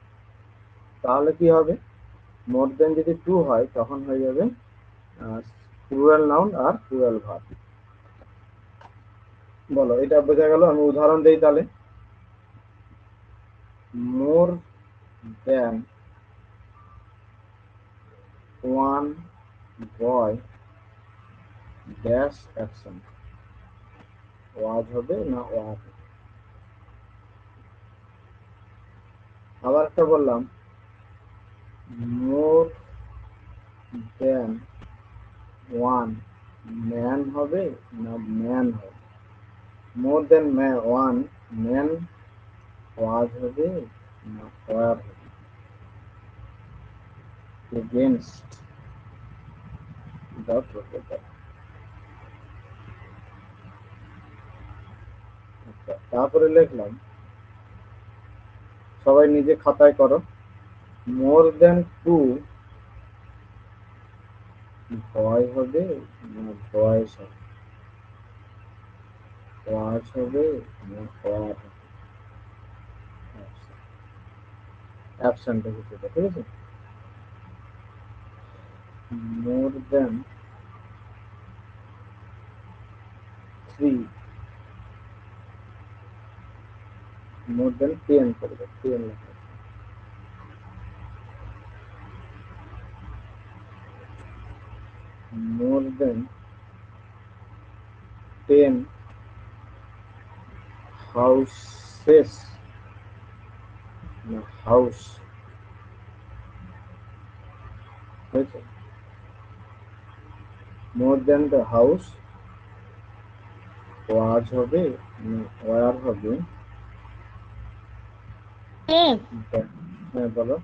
তাহলে কি হবে, মোর দেন যদি 2 হয় তখন হয়ে যাবে প্লুরাল নাউন আর প্লুরাল ভার্ব। বলো, এটা বোঝা গেল? আমি উদাহরণ দেই তাহলে, মোর দেন ওয়ান বয় ড্যাশ অ্যাকশন, ওয়াজ হবে না ওয়ার হবে? আবার একটা বললাম, মোর দেন ওয়ান ম্যান হবে না ম্যান হবে? মোর দেন ওয়ান ম্যান ওয়াজ হবে না ওয়ার হবে? Against the proposal. আচ্ছা, তারপরে লিখলাম, সবাই নিজে খাতায় করো, মোর দেন 2 বয় হবে না বয়স হবে? ওয়াজ হবে না ওয়ার হবে? অ্যাবসেন্ট হচ্ছে, ঠিক আছে? মোর দেন 3, মোর দেন 10 করবে, 10 লেখা আছে। মোর দেন 10 হাউসেস না হাউস, হয়েছে? মোর দেন দ্য হাউস ওয়াজ হবে না ওয়ার হবে? হ্যাঁ, হ্যাঁ বলো।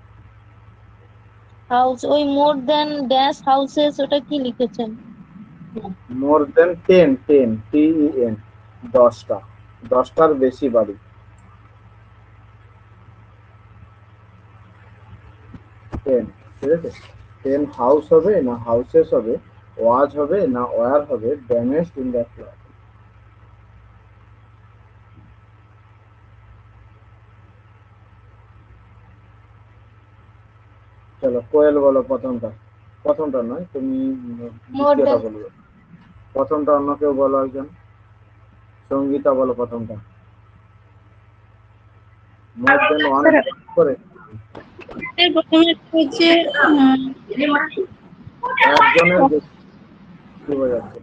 হাউস, ওই মোর দেন ড্যাশ হাউসেস, ওটা কি লিখেছেন? মোর দেন 10, 10 10টা, 10টার বেশি বাড়ি, 10, ঠিক আছে? 10 হাউস হবে না হাউসেস হবে? ওয়াজ হবে না ওয়ার হবে? Damaged in the flat. চলো কোয়েল বলো প্রথমটা, প্রথমটা নয় তুমি মোর দ্বিতীয়টা দেন বলবে, প্রথমটা অন্য কেউ বলো একজন, সঙ্গীতা বলো প্রথমটা। মোর দেন ওয়ান করে এর প্রথমে একটা হচ্ছে একজনের বেশি, কি বোঝাচ্ছে?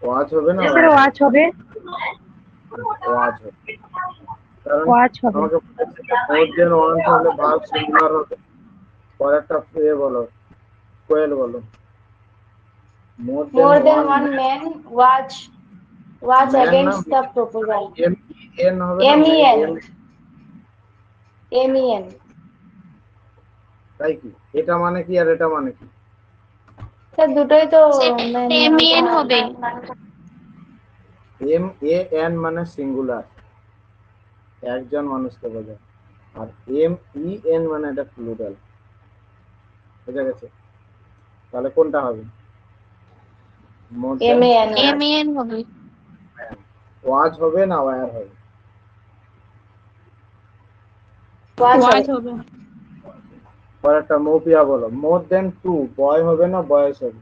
ওয়াজ হবে না স্যার ওয়াচ হবে, ওয়াজ হবে? কারণ ওয়াচ হবে। আমাকে বলেছে মোর দেন ওয়ান থাকলে ভার্ব সিঙ্গুলার হবে। পরেরটা বলো, কোয়েল বলো, more than more than one one man was man না against the proposal. M N হবে না MEN, এম, MEN. তাই কি? এটা মানে কি আর এটা মানে কি? স্যার দুটোই তো MEN হবে। এম এ এন মানে সিঙ্গুলার, একজন মানুষকে বোঝায়, আর এম ই এন মানে এটা প্লুরাল, বুঝা গেছে? তাহলে কোনটা হবে? মোর দেন MEN. MEN হবে। ওয়াজ হবে না ওয়ার হবে? Was ওয়াচ হবে. হবে। পরেরটা মৌপিয়া বলো, মোর দেন 2 বয় হবে না বয়স হবে?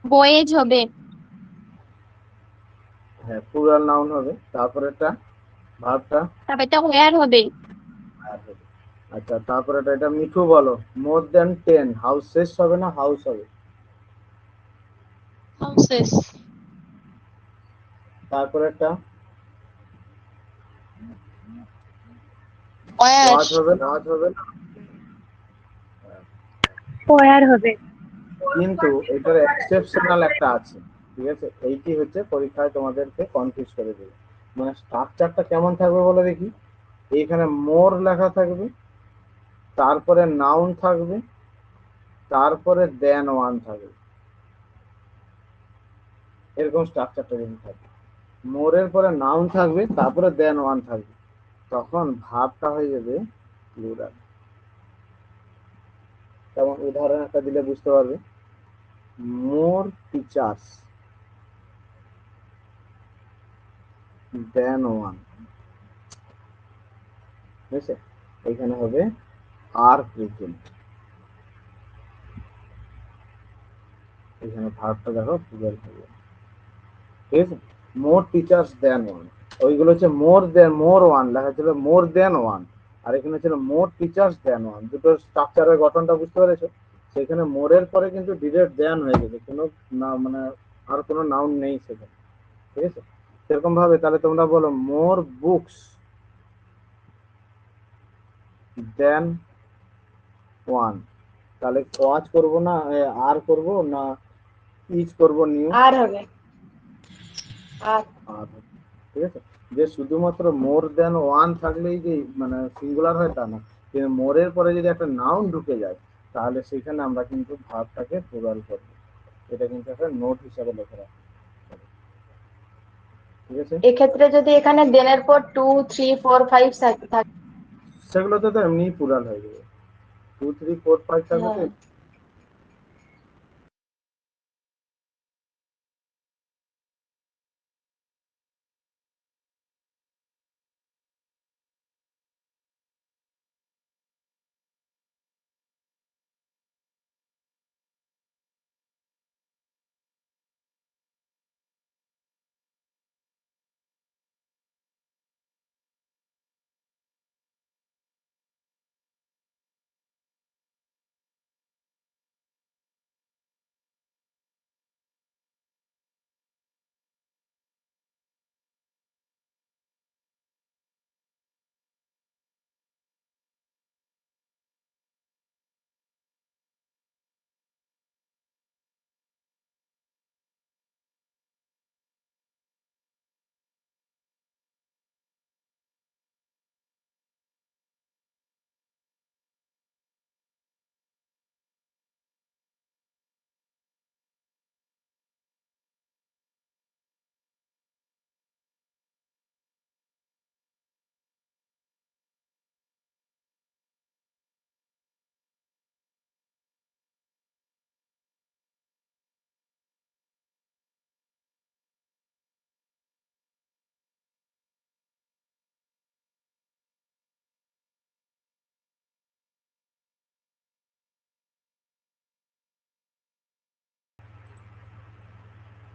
বয়েজ হবে। হ্যাঁ, প্লুরাল নাউন হবে। তারপরেরটা ভার্বটা তারপর এটা ওয়্যার হবে। আচ্ছা, তারপরে এটা মিঠু বলো, মোর দেন 10 হাউসেস হবে না হাউস হবে? হাউসেস, তারপরে একটা ওয়ার, ওয়াচ হবে না? ওয়ার হবে। কিন্তু এটার এক্সেপশনাল একটা আছে, ঠিক আছে? এইটি হচ্ছে পরীক্ষায় তোমাদেরকে কনফিউজ করে দেবে। মানে স্ট্রাকচারটা কেমন থাকবে বলে দেখি। এইখানে মোর লেখা থাকবে, তারপরে নাউন থাকবে, তারপরে দেন ওয়ান থাকবে। এরকম স্ট্রাকচারটা যদি থাকে, মোরের পরে নাউন থাকবে, তারপরে দেন ওয়ান থাকবে, তখন ভাবটা হয়ে যাবে প্লুরাল। যেমন উদাহরণ একটা দিলে বুঝতে পারবে। মোর টিচার্স দেন ওয়ান, বুঝছে? এখানে হবে আর প্রেজেন্ট, এখানে ভার্বটা দেখো প্লুরাল হবে, ঠিক আছে? মোর টিচার্স দেন ওয়ান, ওইগুলো হচ্ছে মোর ওয়ান লেখা ছিল, মোর দেন ওয়ান। আর এখানে ছিল মোর টিচার্স দেন ওয়ান। দুটো স্ট্রাকচারের গঠনটা বুঝতে পেরেছো? সেখানে মোরের পরে কিন্তু ডিরেক্ট দেন হয়ে গেছে, কোনো না মানে আর কোনো নাউন নেই সেখানে, ঠিক আছে? সেরকম ভাবে তাহলে তোমরা বলো মোর বুকস দেন ওয়ান। তাহলে ওয়াচ করবো না আর করবো না ইজ করবো নিউ? আর হবে, আর। আর, ঠিক আছে? যে শুধুমাত্র মোর দেন ওয়ান থাকলেই যে মানে সিঙ্গুলার হয় তা না, কিন্তু মোরের পরে যদি একটা নাউন ঢুকে যায় তাহলে সেখানে আমরা কিন্তু ভার্বটাকে প্লুরাল করব। এটা কিন্তু একটা নোট হিসাবে লেখা রাখবো, ঠিক আছে? এক্ষেত্রে যদি এখানে দেনের পর 2, 3, 4, 5 থাকে, সেগুলোতে তো এমনি প্লুরাল হয়ে যাবে। 2, 3, 4, 5 থাকলে তো হ্যাঁ।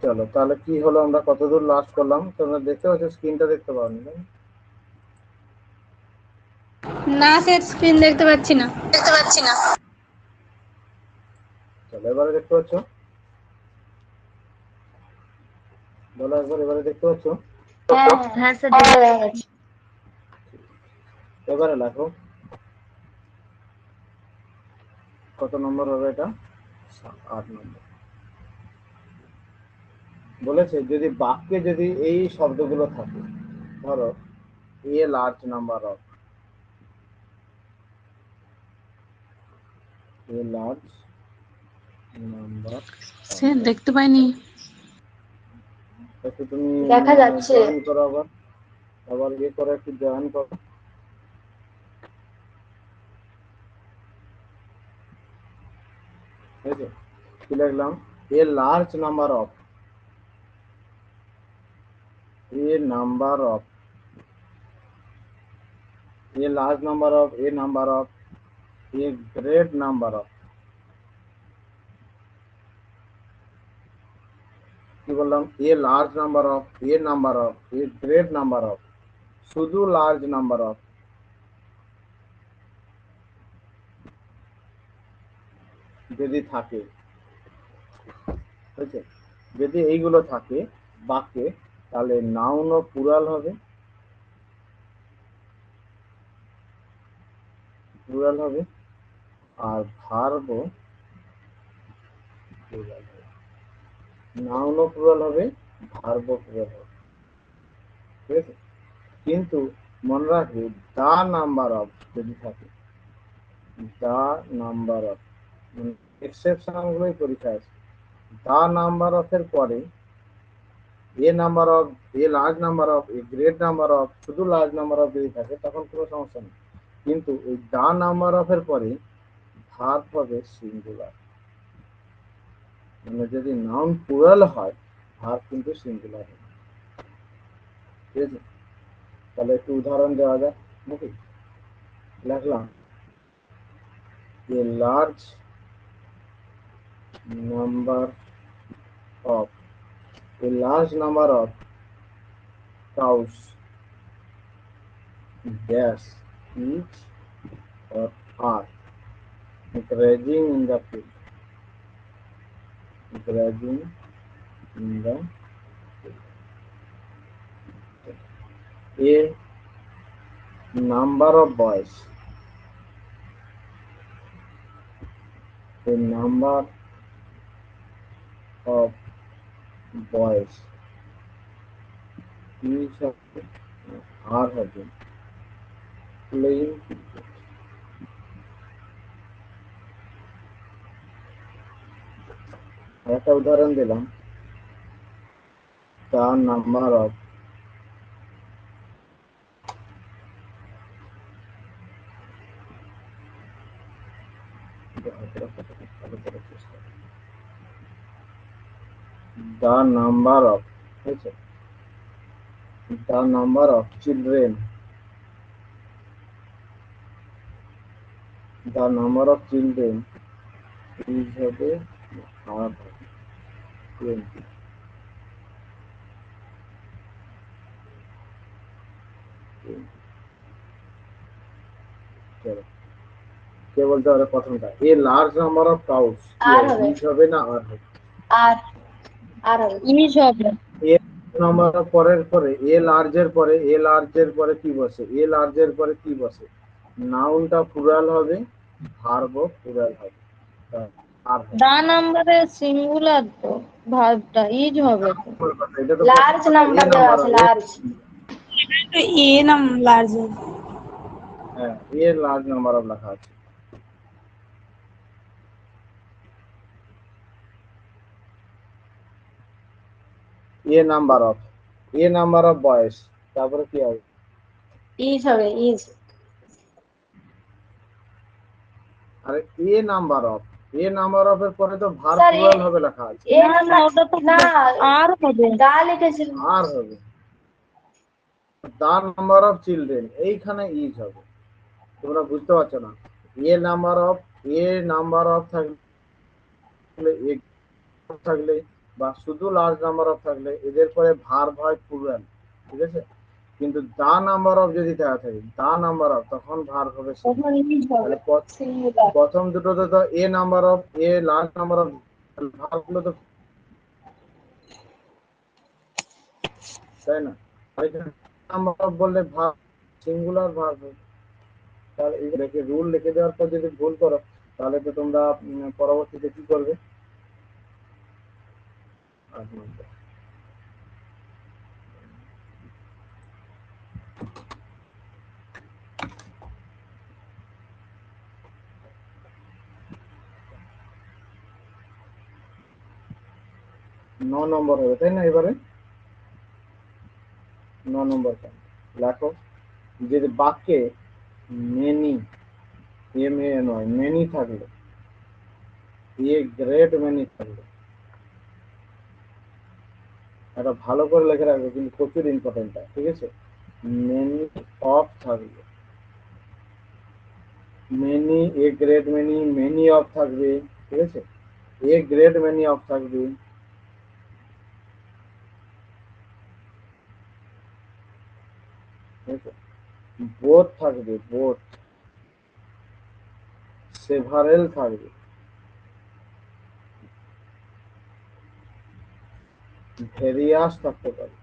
চলো তাহলে কি হলো, আমরা কতদূর লাস্ট করলাম তোমরা দেখতে পাচ্ছ? স্ক্রিনটা দেখতে পাওনি তাই না? না স্যার, স্ক্রিন দেখতে পাচ্ছি না। চলো এবারে দেখতে পাচ্ছ? বলো একবার, এবারে দেখতে পাচ্ছ? হ্যাঁ, হ্যাঁ স্যার, দেখা যাচ্ছে। এবারে লেখো কত নম্বর হবে এটা? 8 নম্বর। বলেছে যদি বাক্যে যদি এই শব্দগুলো থাকে, ধরো এ large number of, a large number, sir দেখতে পাইনি। একটু তুমি দেখা যাচ্ছে। জয়েন করো, আবার আবার ইয়ে করে একটু জয়েন করো, ঠিক আছে? কি লিখলাম? এ large number of, a number of, a large number of, a number of, a great number of. কি বললাম? এ large number of, a number of, a great number of, শুধু লার্জ নাম্বার অফ যদি থাকে, হয়েছে? যদি এইগুলো থাকে বাক্যে, তাহলে নাউন ও প্লুরাল হবে, প্লুরাল হবে, আর ভার্বও প্লুরাল হবে। নাউন ও প্লুরাল হবে, ভার্বও প্লুরাল হবে, ঠিক আছে। কিন্তু মনে রাখবে দা নাম্বার অফ যদি থাকে, দা নাম্বার অফ, এক্সেপশনাল গুলোই পরীক্ষায় আছে। দা নাম্বার অফ এর পরে a number of, a large number of, a great number of, শুধু লার্জ নাম্বার অফ যদি থাকে তখন কোনো সমস্যা নেই। কিন্তু এই দা নাম্বার অফ এর পরে ভার্ব হবে সিঙ্গুলার, মানে যদি নাউন প্লুরাল হয় ভার্ব কিন্তু সিঙ্গুলার হবে, ঠিক আছে। তাহলে একটু উদাহরণ দেওয়া যাক নাকি। লিখলাম এ large number of, a large number of cows dash each or are grazing in the field, grazing in the field. A number of boys, a number of boys each of are having playing cricket. একটা উদাহরণ দিলাম, the number of the number of, ঠিক আছে, the number of children, the number of children is হবে are 20. চলো কে বলতে পারে প্রথমটা, এ লার্জ নাম্বার অফ কাউস আর হবে। ইজ হবে না আর হবে? আর আর হবে। ইজ হবে। এ নাম্বার অফ পরের পরে এ লার্জের পরে, এ লার্জের পরে কি বসে, এ লার্জের পরে কি বসে, নাউনটা প্লুরাল হবে, ভার্বও প্লুরাল হবে, আর হবে। দা নাম্বারে সিঙ্গুলার তো, ভার্বটা ইজ হবে তো। এটা তো লার্জ নাম্বার দেওয়া আছে, লার্জ। তো এ নাম লার্জ, হ্যাঁ, এ লার্জ নাম্বার অফ লেখা আছে। A number of, a number of boys, তারপরে কি হবে, ইজ হবে, ইজ। আরে a number of, a number of এর পরে তো ভার্ব স্যার প্লুরাল হবে লেখা আছে, এ না না, নাম্বার ওটা তো না, আর হবে। দা লিখেছিল। আর হবে দা নাম্বার অফ চিলড্রেন, এইখানে ইজ হবে। তোমরা বুঝতে পারছো না, a number of, a number of থাকলে, এ থাকলে বা শুধু লার্জ নাম্বার অফ থাকলে এদের পরে ভার্ব হয় প্লুরাল, ঠিক আছে। কিন্তু দা নাম্বার অফ যদি দেওয়া থাকে, দা নাম্বার অফ, তখন ভার্ব হবে তখন সিঙ্গুলার। ইজ হবে, তাহলে সিঙ্গুলার। প্রথম দুটোতে তো a number of, a large number of, ভার্বগুলো তো, তাই না? নাম্বার অফ বললে ভার্ব সিঙ্গুলার ভার্ব, তাহলে এই রেখে রুল লিখে দেওয়ার পর যদি ভুল করো তাহলে তো তোমরা পরবর্তীতে কি করবে? 8 নম্বর। নম্বর হবে, তাই না? এবারে 9 নম্বর লেখো, যদি বাক্যে মেনি, এম এ নয়, মেনি থাকলে, এ গ্রেট মেনি থাকলে, এটা ভালো করে লিখে রাখবে কিন্তু প্রচুর ইম্পর্টেন্ট, ঠিক আছে। মেনি অফ থাকবে, many, a great many, many of থাকবে, ঠিক আছে, এ গ্রেট মেনি অফ থাকবে, ঠিক আছে, বোথ থাকবে, বোথ, সেভারেল থাকবে, ভেরিয়াস থাকতে পারে,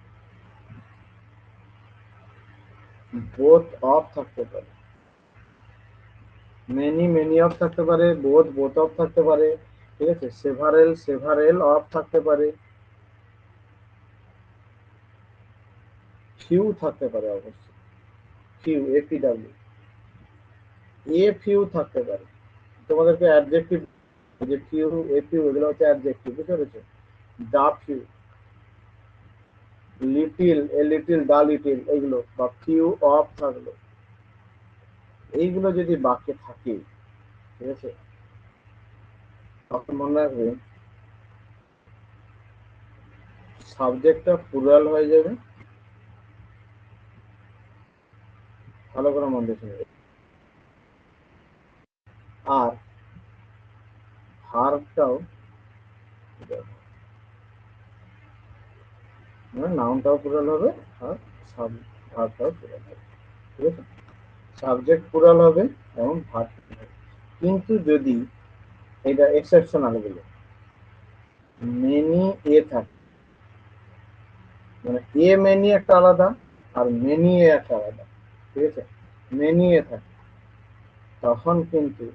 বোথ অফ থাকতে পারে, মেনি মেনি অফ থাকতে পারে, বোথ বোথ অফ থাকতে পারে, ঠিক আছে, সেভারেল সেভারেল অফ থাকতে পারে, ফিউ থাকতে পারে, অবশ্যই ফিউ এপিডব্লিউ এ ফিউ থাকতে পারে। তোমাদেরকে অ্যাডজেক্টিভ, যে ফিউ এ ফিউ এগুলো হচ্ছে অ্যাডজেক্টিভ, বুঝতে পেরেছো? The few, little a little the little, এইগুলো বা ফিউ অফ থাকলো, এইগুলো যদি বাক্যে থাকে, ঠিক আছে, তখন মনে রাখবে সাবজেক্টটা প্লুরাল হয়ে যাবে। ভালো করে মন দিয়ে শুনবে। আর ভার্বটাও, মানে নাউনটাও প্লুরাল হবে, আর ভার্বটাও প্লুরাল হবে, ঠিক আছে। সাবজেক্ট প্লুরাল হবে এবং ভার্ব প্লুরাল হবে। কিন্তু যদি এটা এক্সেপশনাল গুলো, মেনি এ থাকে, মানে এ মেনি একটা আলাদা আর মেনি এ একটা আলাদা, ঠিক আছে, মেনি এ থাকে, তখন কিন্তু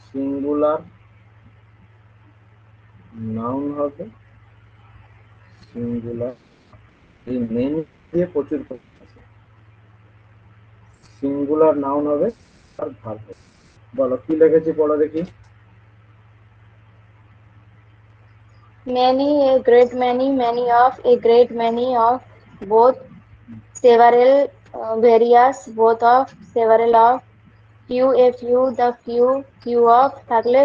সিঙ্গুলার নাউন হবে, সিঙ্গুলার, এই মেনি দিয়ে প্রচুর কথা আছে, সিঙ্গুলার নাউন হবে আর ভার্ব হবে। বলো কি লিখেছি, পড়ো দেখি। many, a great many, many of, a great many of, both, several, various, both of, several of, few, a few, the few, few of থাকলে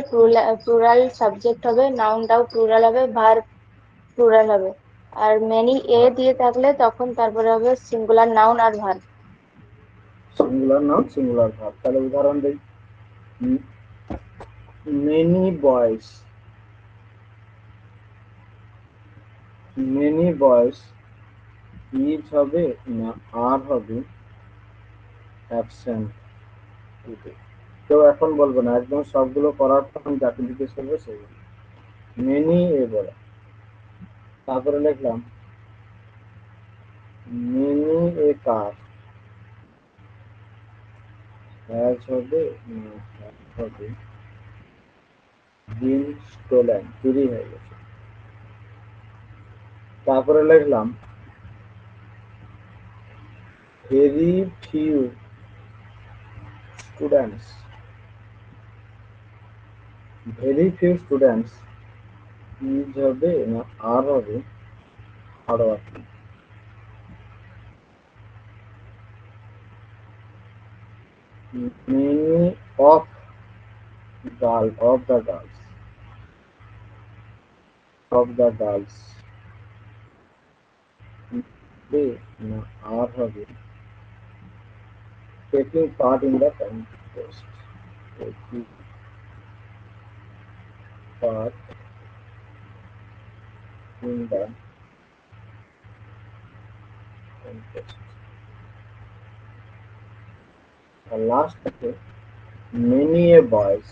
plural subject হবে, নাউনটাও plural হবে, ভার্ব plural হবে। আর many a দিয়ে থাকলে তখন তারপরে হবে singular noun আর verb. Singular noun singular verb. তাহলে উদাহরণ দেই, many boys, many boys is হবে না আর হবে অ্যাবসেন্ট। কেউ এখন বলবো না, একদম সবগুলো করার পর আমি যাকে জিজ্ঞেস করবো সেগুলো মেনি এ বলা। তারপরে লিখলাম মেনি এ কার, হ্যাজ হবে না হ্যাভ হবে বিন স্টোলেন, চুরি হয়ে গেছে। তারপরে লিখলাম very few students, very few students is হবে না আর হবে hard working. Many of the girls, of the girls be না আর হবে taking part in the contest, taking part in the contest। আর লাস্ট আছে many a boys,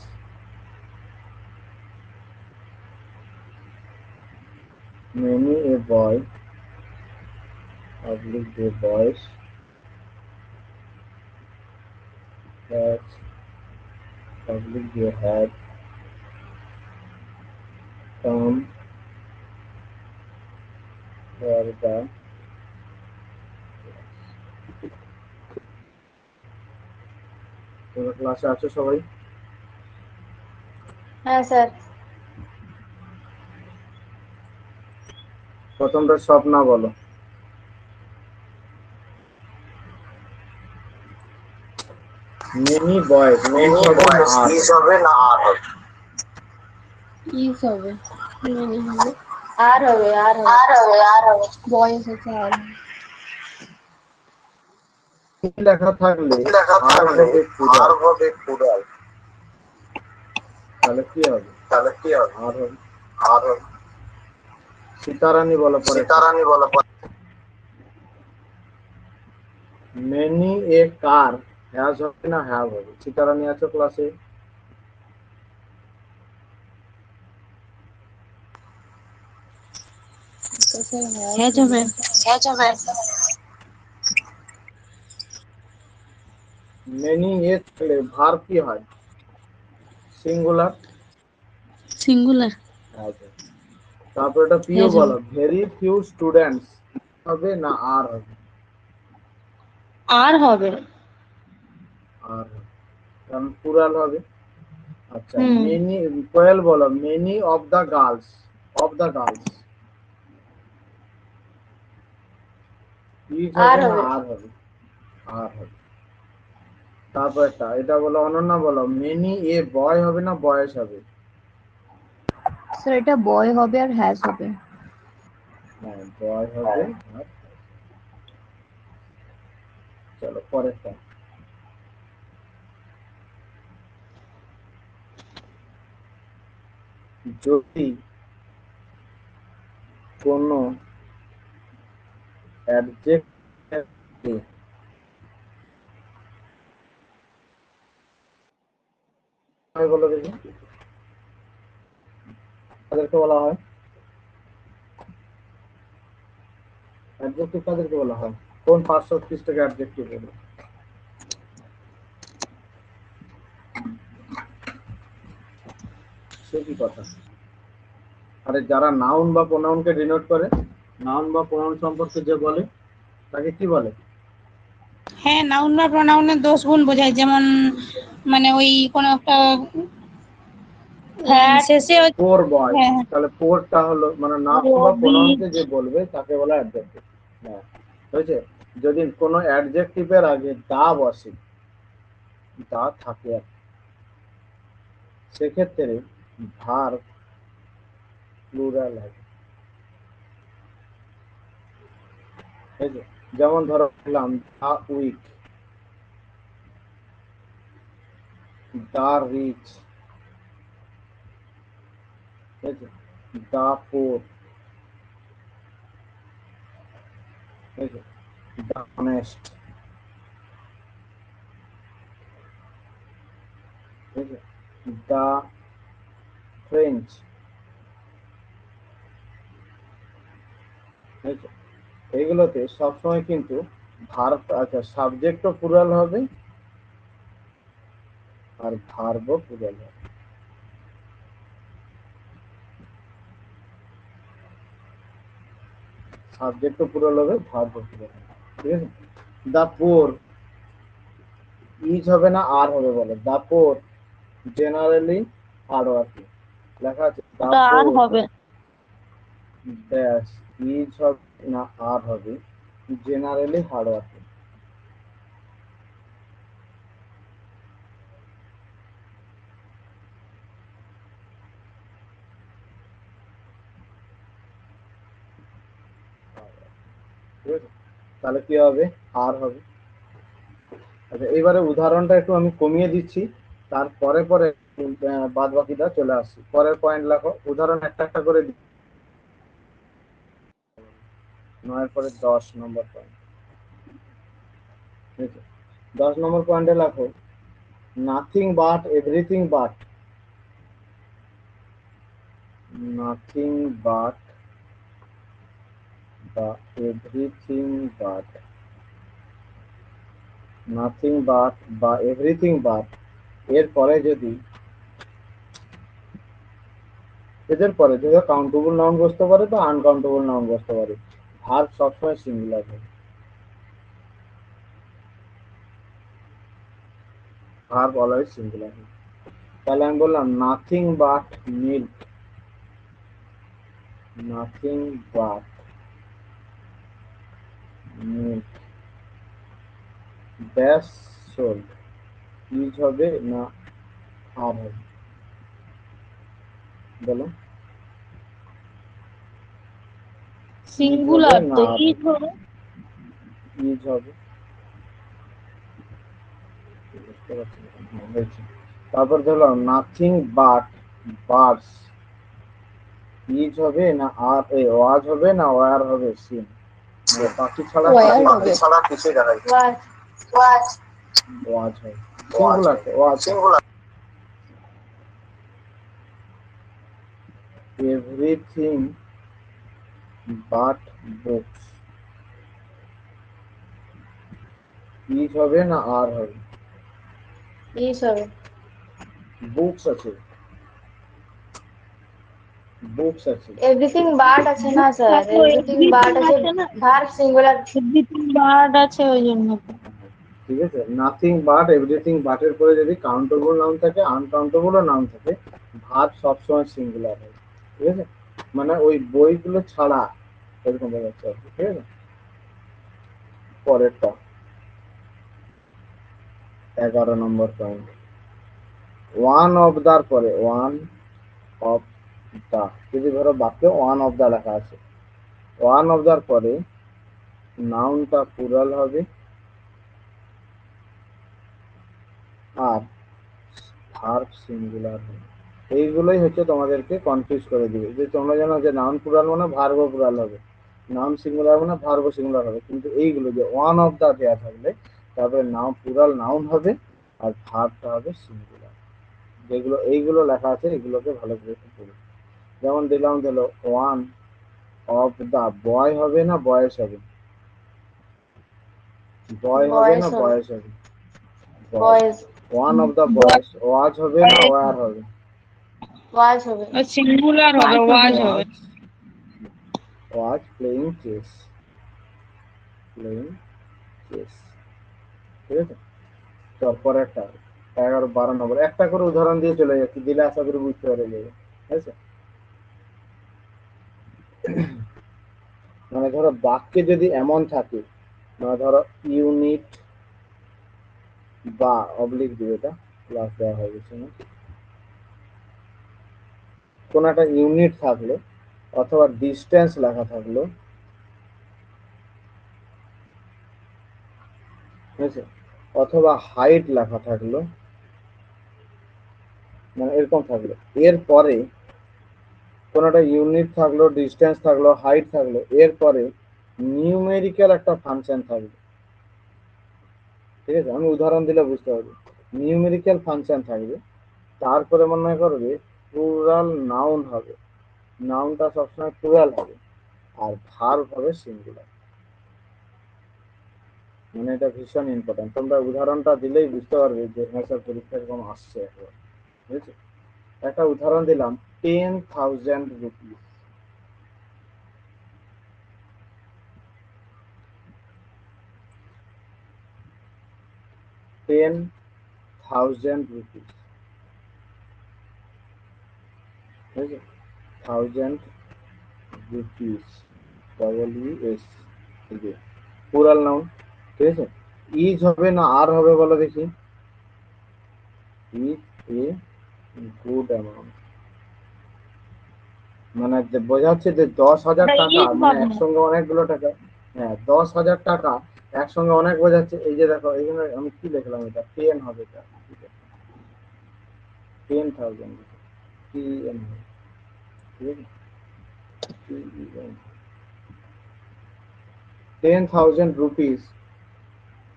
many a boy oblique the boys has oblique they had come for the। তোমরা ক্লাসে আছো সবাই? হ্যাঁ sir. প্রথমটা সব না বলো। many boys Many boys is হবে না আর হবে? ইজ হবে, মেনি হবে, আর হবে, আর হবে। আর হবে, আর হবে। বয়েস হচ্ছে আর হবে। লেখা থাকলে লেখা আর থাকলে হবে আর plural, হবে plural, তাহলে কি হবে? তাহলে কি হবে? আর হবে। আর হবে। সীতারানী বলো পরে। সীতারানী বলা পরে মেনি এ কার হ্যাজ হবে না হ্যাভ হবে? সীতারানী আছো ক্লাসে? হ্যাজ হবে মেনি এ থাকলে ভার্ব কি হয়? সিঙ্গুলার। সিঙ্গুলার আচ্ছা, তারপর এটা পিও হ্যাজ হবে বলো, ভেরি ফিউ স্টুডেন্টস হবে না আর হবে? আর হবে। আর হবে, কারণ প্লুরাল হবে। আচ্ছা, হুম। মেনি, কোয়েল বলো, many of the girls, of the girls is are হবে না হবে। আর হবে? আর হবে। তারপর এটা বলো, অনন্যা বলো, মেনি এ বয় হবে না বয়স হবে? স্যার এটা বয় হবে আর হ্যাজ হবে। হ্যাঁ, বয় হবে। আর চলো পরেরটা, যদি কোনো অ্যাডজেক্টিভ বলো দেখি, তাদেরকে বলা হয় অ্যাডজেক্টিভ, কাদেরকে বলা হয়? কোন পার্টস অফ স্পিচটাকে অ্যাডজেক্টিভ বলে? সে কি কথা? আরে যারা নাউন বা প্রোনাউনকে ডিনোট করে, নাউন বা প্রোনাউন সম্পর্কে যে বলে তাকে কি বলে? হ্যাঁ নাউন বা প্রোনাউনের দোষ গুণ বোঝায়, যেমন মানে ওই কোন একটা শেষে পোর বয়, হ্যাঁ তাহলে পোরটা হলো মানে নাউন বা প্রোনাউনকে যে বলবে তাকে বলা অ্যাডজেক্টিভ। হ্যাঁ, হয়েছে। যদি কোনো অ্যাডজেক্টিভের আগে দা বসে, দা থাকে আর কি, সেক্ষেত্রে ভার্ব প্লুরাল হবে। হয়েছে, যেমন ধরো বললাম দা উইক, দা রিচ, হয়েছে, দা পোর, হয়েছে, দা অনেস্ট, হয়েছে, দা ফ্রেঞ্চ, হয়েছে। এইগুলোতে সবসময় কিন্তু ভার্ব, আচ্ছা সাবজেক্টও প্লুরাল হবে আর ভার্বও প্লুরাল হবে। সাবজেক্টও প্লুরাল হবে, ভার্বও প্লুরাল হবে, ঠিক আছে। দা পোর, ইজ হবে না আর হবে বলো? দা পোর জেনারেলি হার্ড ওয়ার্কিং, লেখা আছে দা ওটা আর পোর হবে। ড্যাশ, ইজ হবে না আর হবে? Generally hard working. ঠিক আছে, তাহলে কি হবে? আর হবে। আচ্ছা, এবারে উদাহরণটা একটু আমি কমিয়ে দিচ্ছি, তারপরে পরে বাদ বাকিটা চলে আসছি। পরের পয়েন্ট লেখো, উদাহরণ একটা একটা করে 9 পরে 10 নম্বর পয়েন্ট। ঠিক আছে, 10 নম্বর পয়েন্টে লেখো, nothing but everything but, nothing but বা এভরিথিং বাট, নাথিং বাট বা এভরিথিং বাট এরপরে যদি, এদের পরে যদি কাউন্টেবল নাউন বসতে পারে বা আনকাউন্টেবল নাউন বসতে পারে, ভার্ব সবসময় সিঙ্গুলার হবে। ভার্ব অলওয়েজ সিঙ্গুলার হবে। তাহলে আমি বললাম nothing but milk, nothing but milk dash sold, is হবে না আর হবে? বলো, ইজ হবে সিঙ্গুলার না তো, আর ইজ হবে? হবে। ইজ হবে, বুঝতে পারছি না। হ্যাঁ, হয়েছে। তারপর ধরলাম নাথিং বাট বার্ডস, ইজ হবে না আর ওয়াজ হবে না ওয়ার হবে? সিন, পাখি ছাড়া ওয়ার কিছুই হবে। হবে। ছাড়া কিছুই দেখা যায় ওয়ার। ওয়াজ হয়, সিঙ্গুলার তো was. Singular. Everything but books, is হবে না আর হবে? ইস হবে। বুকস আছে, বুকস আছে। এভরিথিং বাট আছে না স্যার, এভরিথিং বাট আছে, আছে না, ভার্ব সিঙ্গুলার। এভরিথিং বার্ড আছে ওই জন্য তো। ঠিক আছে, নাথিং বাট এভরিথিং বাটের পরে যদি কাউন্টেবল নাউন থাকে, আনকাউন্টেবল নাউন থাকে, ভার্ব সবসময় সিঙ্গুলার হয়। ঠিক আছে, মানে ওই বইগুলো ছাড়া এরকম বোঝাচ্ছে আর কি। ঠিক আছে, পরেরটা 11 নম্বর পয়েন্ট। ওয়ান অফ দার পরে ওয়ান অফ দা, যদি ধরো বাক্যে ওয়ান অফ দা লেখা আছে, ওয়ান অফ দার পরে নাউনটা প্লুরাল হবে আর ভার্ব সিঙ্গুলার হবে। এইগুলোই হচ্ছে তোমাদেরকে কনফিউজ করে দিবে, যে তোমরা জানো যে নাউন প্লুরাল মানে ভার্ব প্লুরাল হবে, নাউন সিঙ্গুলার মানে ভার্ব সিঙ্গুলার হবে, কিন্তু এইগুলো যে ওয়ান অফ দা দেওয়া থাকলে তারপরে নাউন প্লুরাল নাউন হবে আর ভার্বটা হবে সিঙ্গুলার। যেগুলো এইগুলো লেখা আছে এগুলোকে ভালো করে পড়ো। যেমন দিলাম দিল ওয়ান অফ দা বয় হবে না বয়স হবে? বয় হবে না বয়েস হবে। বয়স হবে? বয়। বয়েজ। ওয়ান অফ দা বয়স ওয়াজ হবে না ওয়ার হবে? ওয়াজ হবে। সিঙ্গুলার হবে, ওয়াজ হবে। Was playing chess, playing chess. ঠিক আছে, তারপর একটা 11 12 নম্বর একটা করে উদাহরণ দিয়ে চলে যাচ্ছি, দিলে আশা করি বুঝতে পারে যাবে। ঠিক আছে, মানে ধরো বাক্যে যদি এমন থাকে, মানে ধরো ইউনিট বা অবলিক দিবে, এটা ক্লাস দেওয়া হয়ে গেছে না, কোন একটা ইউনিট থাকলো অথবা ডিস্টেন্স লেখা থাকলো, ঠিক আছে, অথবা হাইট লেখা থাকলো, মানে এরকম থাকলো, এরপরে কোন একটা ইউনিট থাকলো, ডিস্টেন্স থাকলো, হাইট থাকলো, এরপরে নিউমেরিক্যাল একটা ফাংশন থাকবে। ঠিক আছে, আমি উদাহরণ দিলে বুঝতে পারবে। নিউমেরিক্যাল ফাংশন থাকবে, তারপরে মনে করবে প্লুরাল নাউন হবে, নাউনটা সবসময় প্লুরাল হবে আর ভার্ব হবে সিঙ্গুলার। মানে এটা ভীষণ ইম্পর্টেন্ট, তোমরা উদাহরণটা দিলেই বুঝতে পারবে যে হ্যাঁ স্যার পরীক্ষা এরকম আসছে একবার। বুঝেছো, একটা উদাহরণ দিলাম 10,000 রুপিস। 10,000 রুপিস, ঠিক আছে, 1000 rupees, double US, plural noun. ঠিক আছে, ইজ হবে না আর হবে বলো দেখি? ইজ এ গুড অ্যামাউন্ট, মানে যে বোঝাচ্ছে যে 10,000 ওটা টাকা ইজ মানে হবে। একসঙ্গে অনেকগুলো টাকা। হ্যাঁ, 10,000 টাকা একসঙ্গে অনেক বোঝাচ্ছে। এই যে দেখো এখানে আমি কি লিখলাম, এটা 10 হবে, এটা 10,000 TN হবে, ঠিক আছে, TEN। 10,000 rupees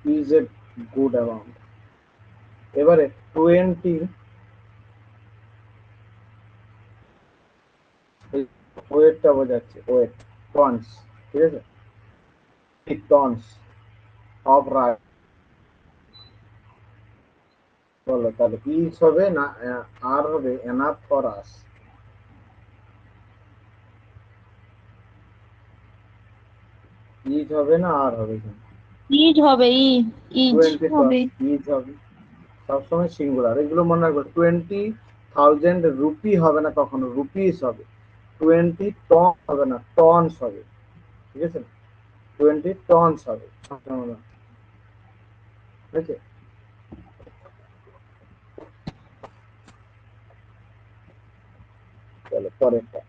is a good amount. এবারে 20, ওয়েটটা বোঝাচ্ছে, ওয়েট, টনস, ঠিক আছে, টনস অফ রাইস। বলো তাহলে ইজ হবে না আর হবে? এনাফ ফর আস, ইজ হবে না আর হবে? ইজ হবে, ইজ। 20 ইজ হবে, সবসময় সিঙ্গুলার, এগুলো মনে রাখবে। 20,000 রুপি হবে না কখনো, রুপিস হবে। 20 টন হবে না, টনস হবে। ঠিক আছে, 20 টনস হবে, ঠিক আছে। চলো পরেরটা।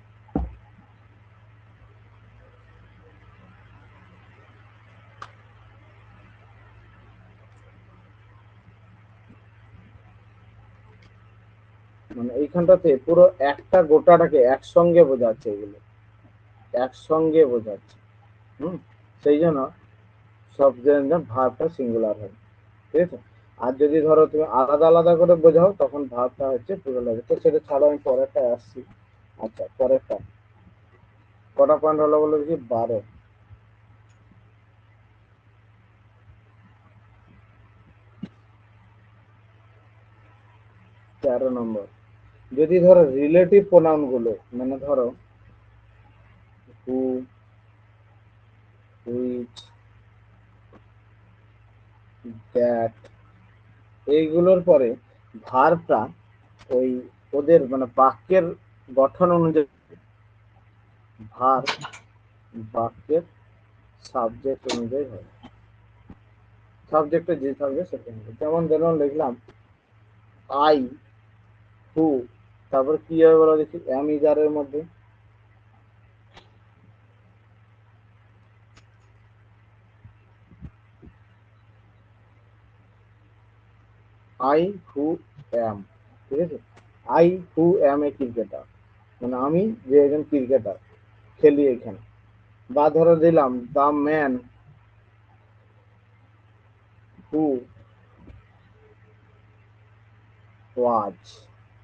মানে এইখানটাতে পুরো একটা গোটাটাকে একসঙ্গে বোঝাচ্ছে, এগুলো একসঙ্গে বোঝাচ্ছে। সেই জন্য সব জায়গায় ভার্বটা সিঙ্গুলার হয়। ঠিক আছে, আর যদি ধরো তুমি আলাদা আলাদা করে বোঝাও তখন ভার্বটা হচ্ছে প্লুরাল হবে। তো সেটা ছাড়াও আমি পরেরটা আসছি। আচ্ছা, পরেরটা কটা পয়েন্ট হলো বলে দেখি? 12। তেরো নম্বর, যদি ধরো রিলেটিভ প্রোনাউন গুলো, মানে ধরো হু, হুইচ, দ্যাট, এইগুলোর পরে ভার্বটা ওই ওদের মানে বাক্যের গঠন অনুযায়ী ভার্ব বাক্যের সাবজেক্ট অনুযায়ী হয়। সাবজেক্টে যে থাকবে সেটা হবে। যেমন ধরুন লিখলাম আই, হু, তারপর কি হবে বলো দেখি? এম ইজ আর এর মধ্যে আই হু এম, ঠিক আছে? I who M A cricketer, মানে আমি যে একজন ক্রিকেটার খেলি এখানে। বা ধরো দিলাম দ্য ম্যান হু ওয়াজ,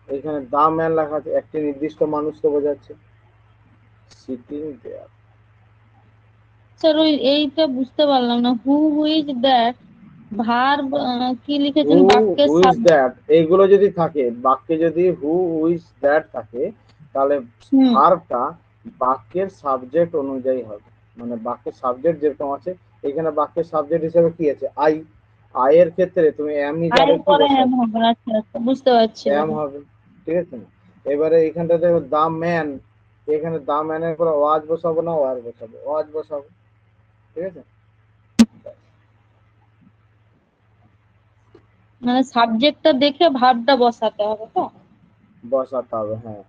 এখানে দ্য ম্যান লেখা আছে, একটি নির্দিষ্ট মানুষকে বোঝাচ্ছে, সিটিং দেয়ার। স্যার ওই এইটা বুঝতে পারলাম না, হু হুইজ দ্যাট ভার্ব কি হু লিখেছেন বাক্যের হুইজ দ্যাট, এইগুলো যদি থাকে বাক্যে, যদি হু হুইজ দ্যাট থাকে, তাহলে হুম ভার্বটা বাক্যের সাবজেক্ট অনুযায়ী হবে। মানে বাক্যের সাবজেক্ট যেরকম আছে, এখানে বাক্যের সাবজেক্ট হিসেবে কি আছে? আই। আই এর ক্ষেত্রে তুমি এম ইজ আর আয়ের এর কি পরে বসাবে? এম হবে, আচ্ছা আচ্ছা বুঝতে পারছি এম এবারে। হবে, ঠিক আছে না? এবারে এখানটা দেখো দা ম্যান, এখানে দা ম্যানের পরে ওয়াজ বসাবো না ওয়ার বসাবো? ওয়াজ বসাবো, ঠিক আছে? মানে সাবজেক্টটা দেখে ভার্বটা বসাতে হবে তো? বসাতে হবে, হ্যাঁ।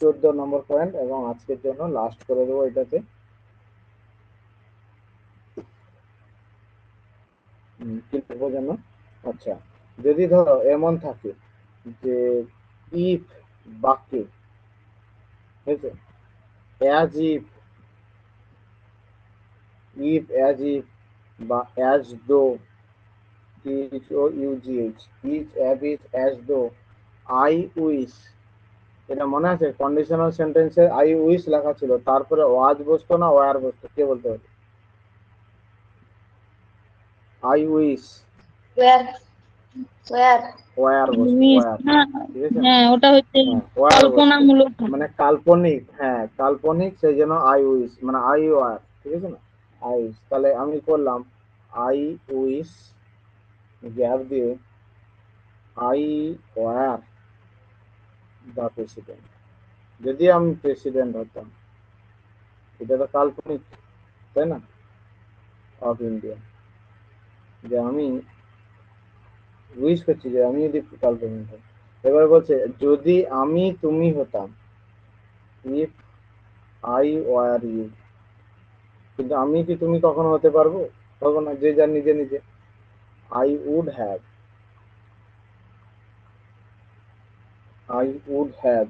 14 নম্বর পয়েন্ট, এবং আজকের জন্য লাস্ট করে দেবো এটাতে। কি করবো যেন? আচ্ছা, যদি ধরো এমন থাকে যে ইফ বাক্যে, ঠিক আছে, as if, if as if, বা অ্যাজ দো, টিচ ও ইউজিএইচ, each as it as though, I wish, এটা মনে আছে কন্ডিশনাল সেন্টেন্সে আই উইশ লেখা ছিল, তারপরে ওয়াজ বসতো না ওয়ার বসতো? কে বলতে হবে? I wish, were, were. Were বসতো, মিস ওয়ার, না, ঠিক আছে না? হ্যাঁ ওটা হচ্ছে হ্যাঁ, ওয়ার বসতো, কল্পনামূলক। মানে কাল্পনিক, হ্যাঁ কাল্পনিক, সেই জন্য আই উইশ, মানে আই ওয়ার, ঠিক আছে না? আই উইশ, তাহলে আমি করলাম আই উইশ গ্যাপ দিয়ে আই ওয়ার দ্য প্রেসিডেন্ট, যদি আমি প্রেসিডেন্ট হতাম। এটা তো কাল্পনিক, তাই না? অফ ইন্ডিয়া, যে আমি উইশ করছি যে আমি যদি কাল্পনিক হই। এবার বলছে যদি আমি তুমি হতাম, ইফ আই ওয়ার ইউ, কিন্তু আমি কি তুমি কখনো হতে পারবো? তখন যে যার নিজে নিজে। I would have, I would have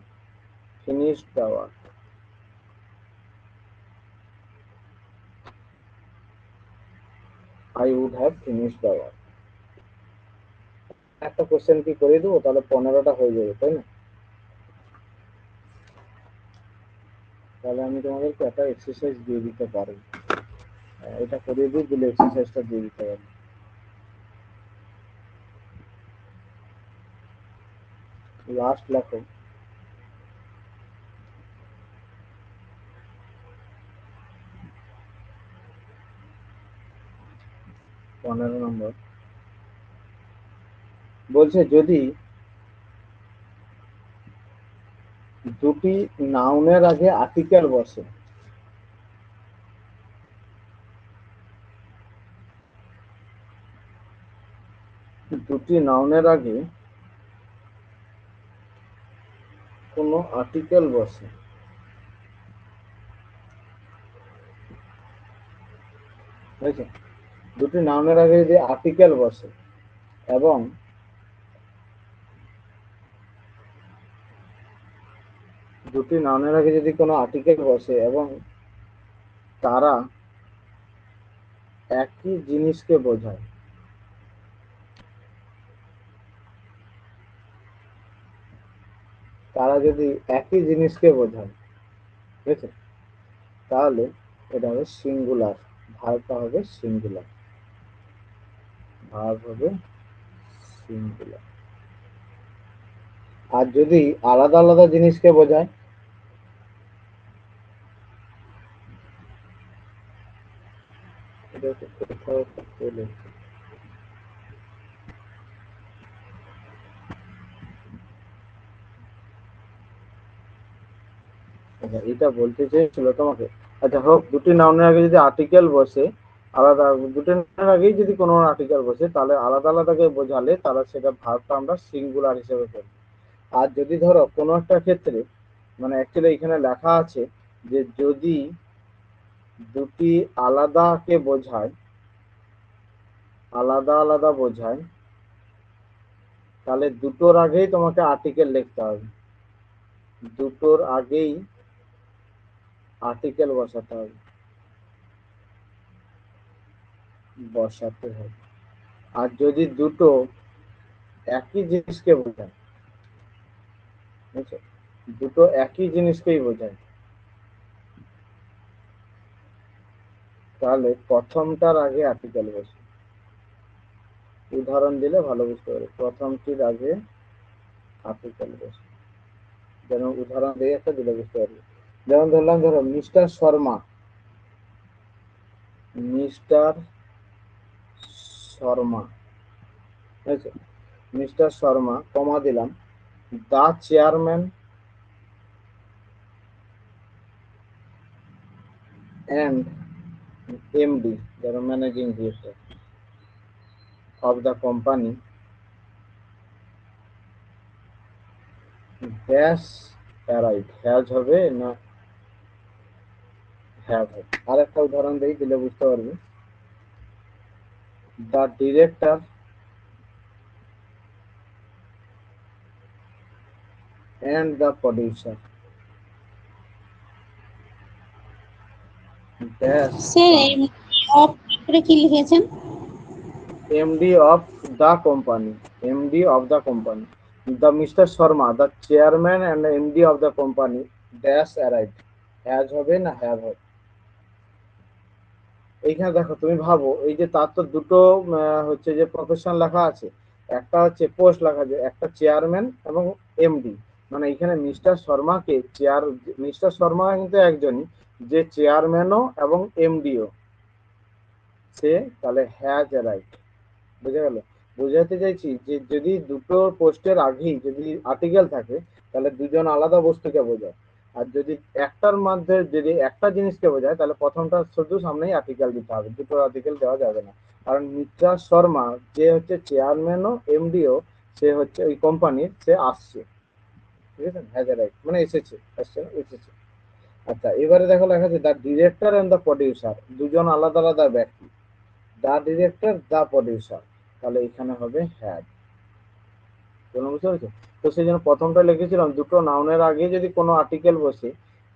finished the work, I would have finished the work. একটা কোশ্চেন কি করে দেবো, তাহলে 15টা হয়ে যাবে, তাই না? তাহলে আমি তোমাদেরকে একটা এক্সারসাইজ দিয়ে দিতে পারি, এটা করিয়ে দিই, দিলে এক্সারসাইজটা দিয়ে দিতে পারি। লাস্ট লেখো 15 নম্বর, বলছে যদি দুটি নাউনের আগে আর্টিকেল বসে, দুটি নাউনের আগে কোনো আর্টিকেল বসে, বুঝেছো? দুটি নাউনের আগে যদি আর্টিকেল বসে, এবং দুটি নাউনের আগে যদি কোনো আর্টিকেল বসে, এবং তারা একই জিনিসকে বোঝায়, তারা যদি একই জিনিসকে বোঝায়, ঠিক আছে, তাহলে এটা হবে সিঙ্গুলার, ভার্বটা হবে সিঙ্গুলার, ভার্ব হবে সিঙ্গুলার। আর যদি আলাদা আলাদা জিনিসকে বোঝায়, এটা তো কোথাও চলে এসেছে। আচ্ছা, এটা বলতে চেয়েছিল তোমাকে। আচ্ছা হোক, দুটি নাউনের আগে যদি আর্টিকেল বসে, আলাদা দুটি নাউনের আগেই যদি কোনো আর্টিকেল বসে, তাহলে আলাদা আলাদাকে বোঝালে তাহলে সেটা ভার্বটা আমরা সিঙ্গুলার হিসেবে করি। আর যদি ধরো কোনো একটা ক্ষেত্রে, মানে অ্যাকচুয়ালি এখানে লেখা আছে যে যদি দুটি আলাদাকে বোঝায়, আলাদা আলাদা বোঝায়, তাহলে দুটোর আগেই তোমাকে আর্টিকেল লিখতে হবে, দুটোর আগেই আর্টিকেল বসাতে হবে, বসাতে হবে। আর যদি দুটো একই জিনিসকে বোঝায়, বুঝছো, দুটো একই জিনিসকেই বোঝায়, তাহলে প্রথমটার আগে আর্টিকেল বসে। উদাহরণ দিলে ভালো বুঝতে পারবে, প্রথমটির আগে আর্টিকেল বসে। যেমন উদাহরণ দিয়ে একটা দিলে বুঝতে পারবে। যেমন ধরলাম, ধরো মিস্টার শর্মা, মিস্টার শর্মা, বুঝেছো, মিস্টার শর্মা কমা দিলাম, দা চেয়ারম্যান and MD, যারা managing director of the company dash arrive, has হবে না হ্যাভ হবে। আর একটা উদাহরণ দিই, দিলে বুঝতে পারবে। The director and the producer dash sir of করে কি লিখেছেন? MD of the company, MD of the company, the Mr. Sharma, the chairman and MD of the company dash arrived, has হবে না have হবে। এইখানে দেখো, তুমি ভাবো এই যে তার তো দুটো হচ্ছে যে প্রফেশন লেখা আছে, একটা হচ্ছে পোস্ট লেখা আছে, একটা চেয়ারম্যান এবং এমডি। মানে এখানে মিস্টার শর্মাকে মিস্টার শর্মা কিন্তু একজনই, যে চেয়ারম্যানও এবং এমডিও, সে তাহলে হ্যাজ রাইট। বুঝে গেল? বোঝাতে চাইছি যে যদি দুটো পোস্টের আগেই যদি আর্টিকেল থাকে, তাহলে দুজন আলাদা বস্তুকে বোঝায়। আর যদি একটার মধ্যে যদি একটা জিনিসকে বোঝায়, তাহলে প্রথমটা শুধু সামনেই আর্টিকেল দিতে হবে, দুটো আর্টিকেল দেওয়া যাবে না। কারণ মিস্টার শর্মা যে হচ্ছে চেয়ারম্যানও এমডিও, সে হচ্ছে ওই কোম্পানির, সে আসছে, ঠিক আছে, হ্যাজ রাইট মানে এসেছে, আসছে না, এসেছে। আচ্ছা, এবারে দেখো লেখা আছে the director and the producer, দুজন আলাদা আলাদা ব্যক্তি, দ্য ডিরেক্টর দ্য প্রডিউসার, তাহলে এখানে হবে হ্যাড। বুঝতে পেরেছো? তো সেই জন্য প্রথমটা লিখেছিলাম দুটো নাউনের আগে যদি কোনো আর্টিকেল বসে,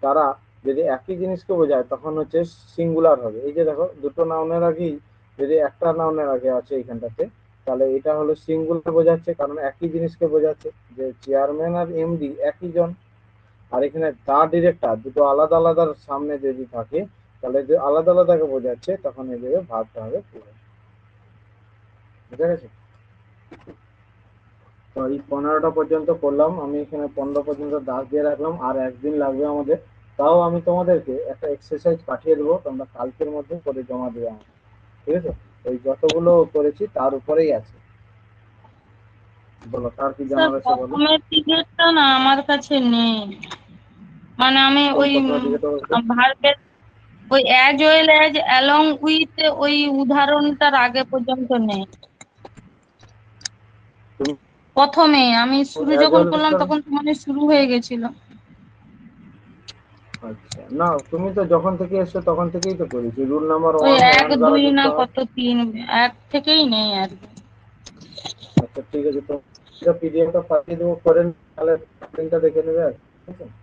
তারা যদি একই জিনিসকে বোঝায় তখন হচ্ছে সিঙ্গুলার হবে। এই যে দেখো, দুটো নাউনের আগেই যদি একটা নাউনের আগে আছে এইখানটাতে, তাহলে এটা হলো সিঙ্গুলার বোঝাচ্ছে, কারণ একই জিনিসকে বোঝাচ্ছে, যে চেয়ারম্যান আর এমডি একই জন। আর এখানে দা ডিরেক্টর, দুটো আলাদা আলাদার সামনে যদি থাকে, তাহলে যে আলাদা আলাদাকে বোঝাচ্ছে, তখন এই জায়গায় ভাবটা হবে পুরো। বুঝা গেছে? তো এই 15টা পর্যন্ত করলাম, আমি এখানে 15 পর্যন্ত দাগ দিয়ে রাখলাম। আর একদিন লাগবে আমাদের, তাও আমি তোমাদেরকে একটা এক্সারসাইজ পাঠিয়ে দেবো, তোমরা কালকের মধ্যে করে জমা দেবে আমাকে, ঠিক আছে? ওই যতগুলো করেছি তার উপরেই আছে। বলো, তার কি স্যার জানার আছে বলো। প্রথমের দিকেরটা না আমার কাছে নেই, মানে আমি কোন ওই প্রথমের দিকে তো বলতে? ভার্বের ওই as well as along with ওই উদাহরণটার আগে পর্যন্ত নেই। তুমি প্রথমে আমি শুরু as যখন well করলাম as- তখন তো মানে শুরু হয়ে গেছিল। আচ্ছা, না তুমি তো যখন থেকে এসছো তখন থেকেই তো করেছি, রুল নাম্বার ওই 1 এক and দ্বারা দুই যুক্ত না হয়। কত তিন, এক থেকেই নেই আর কি। আচ্ছা ঠিক আছে, তো পিডিএফটা পাঠিয়ে দেবো, করে তাহলে লিঙ্কটা দেখে নেবে, আর ঠিক আছে।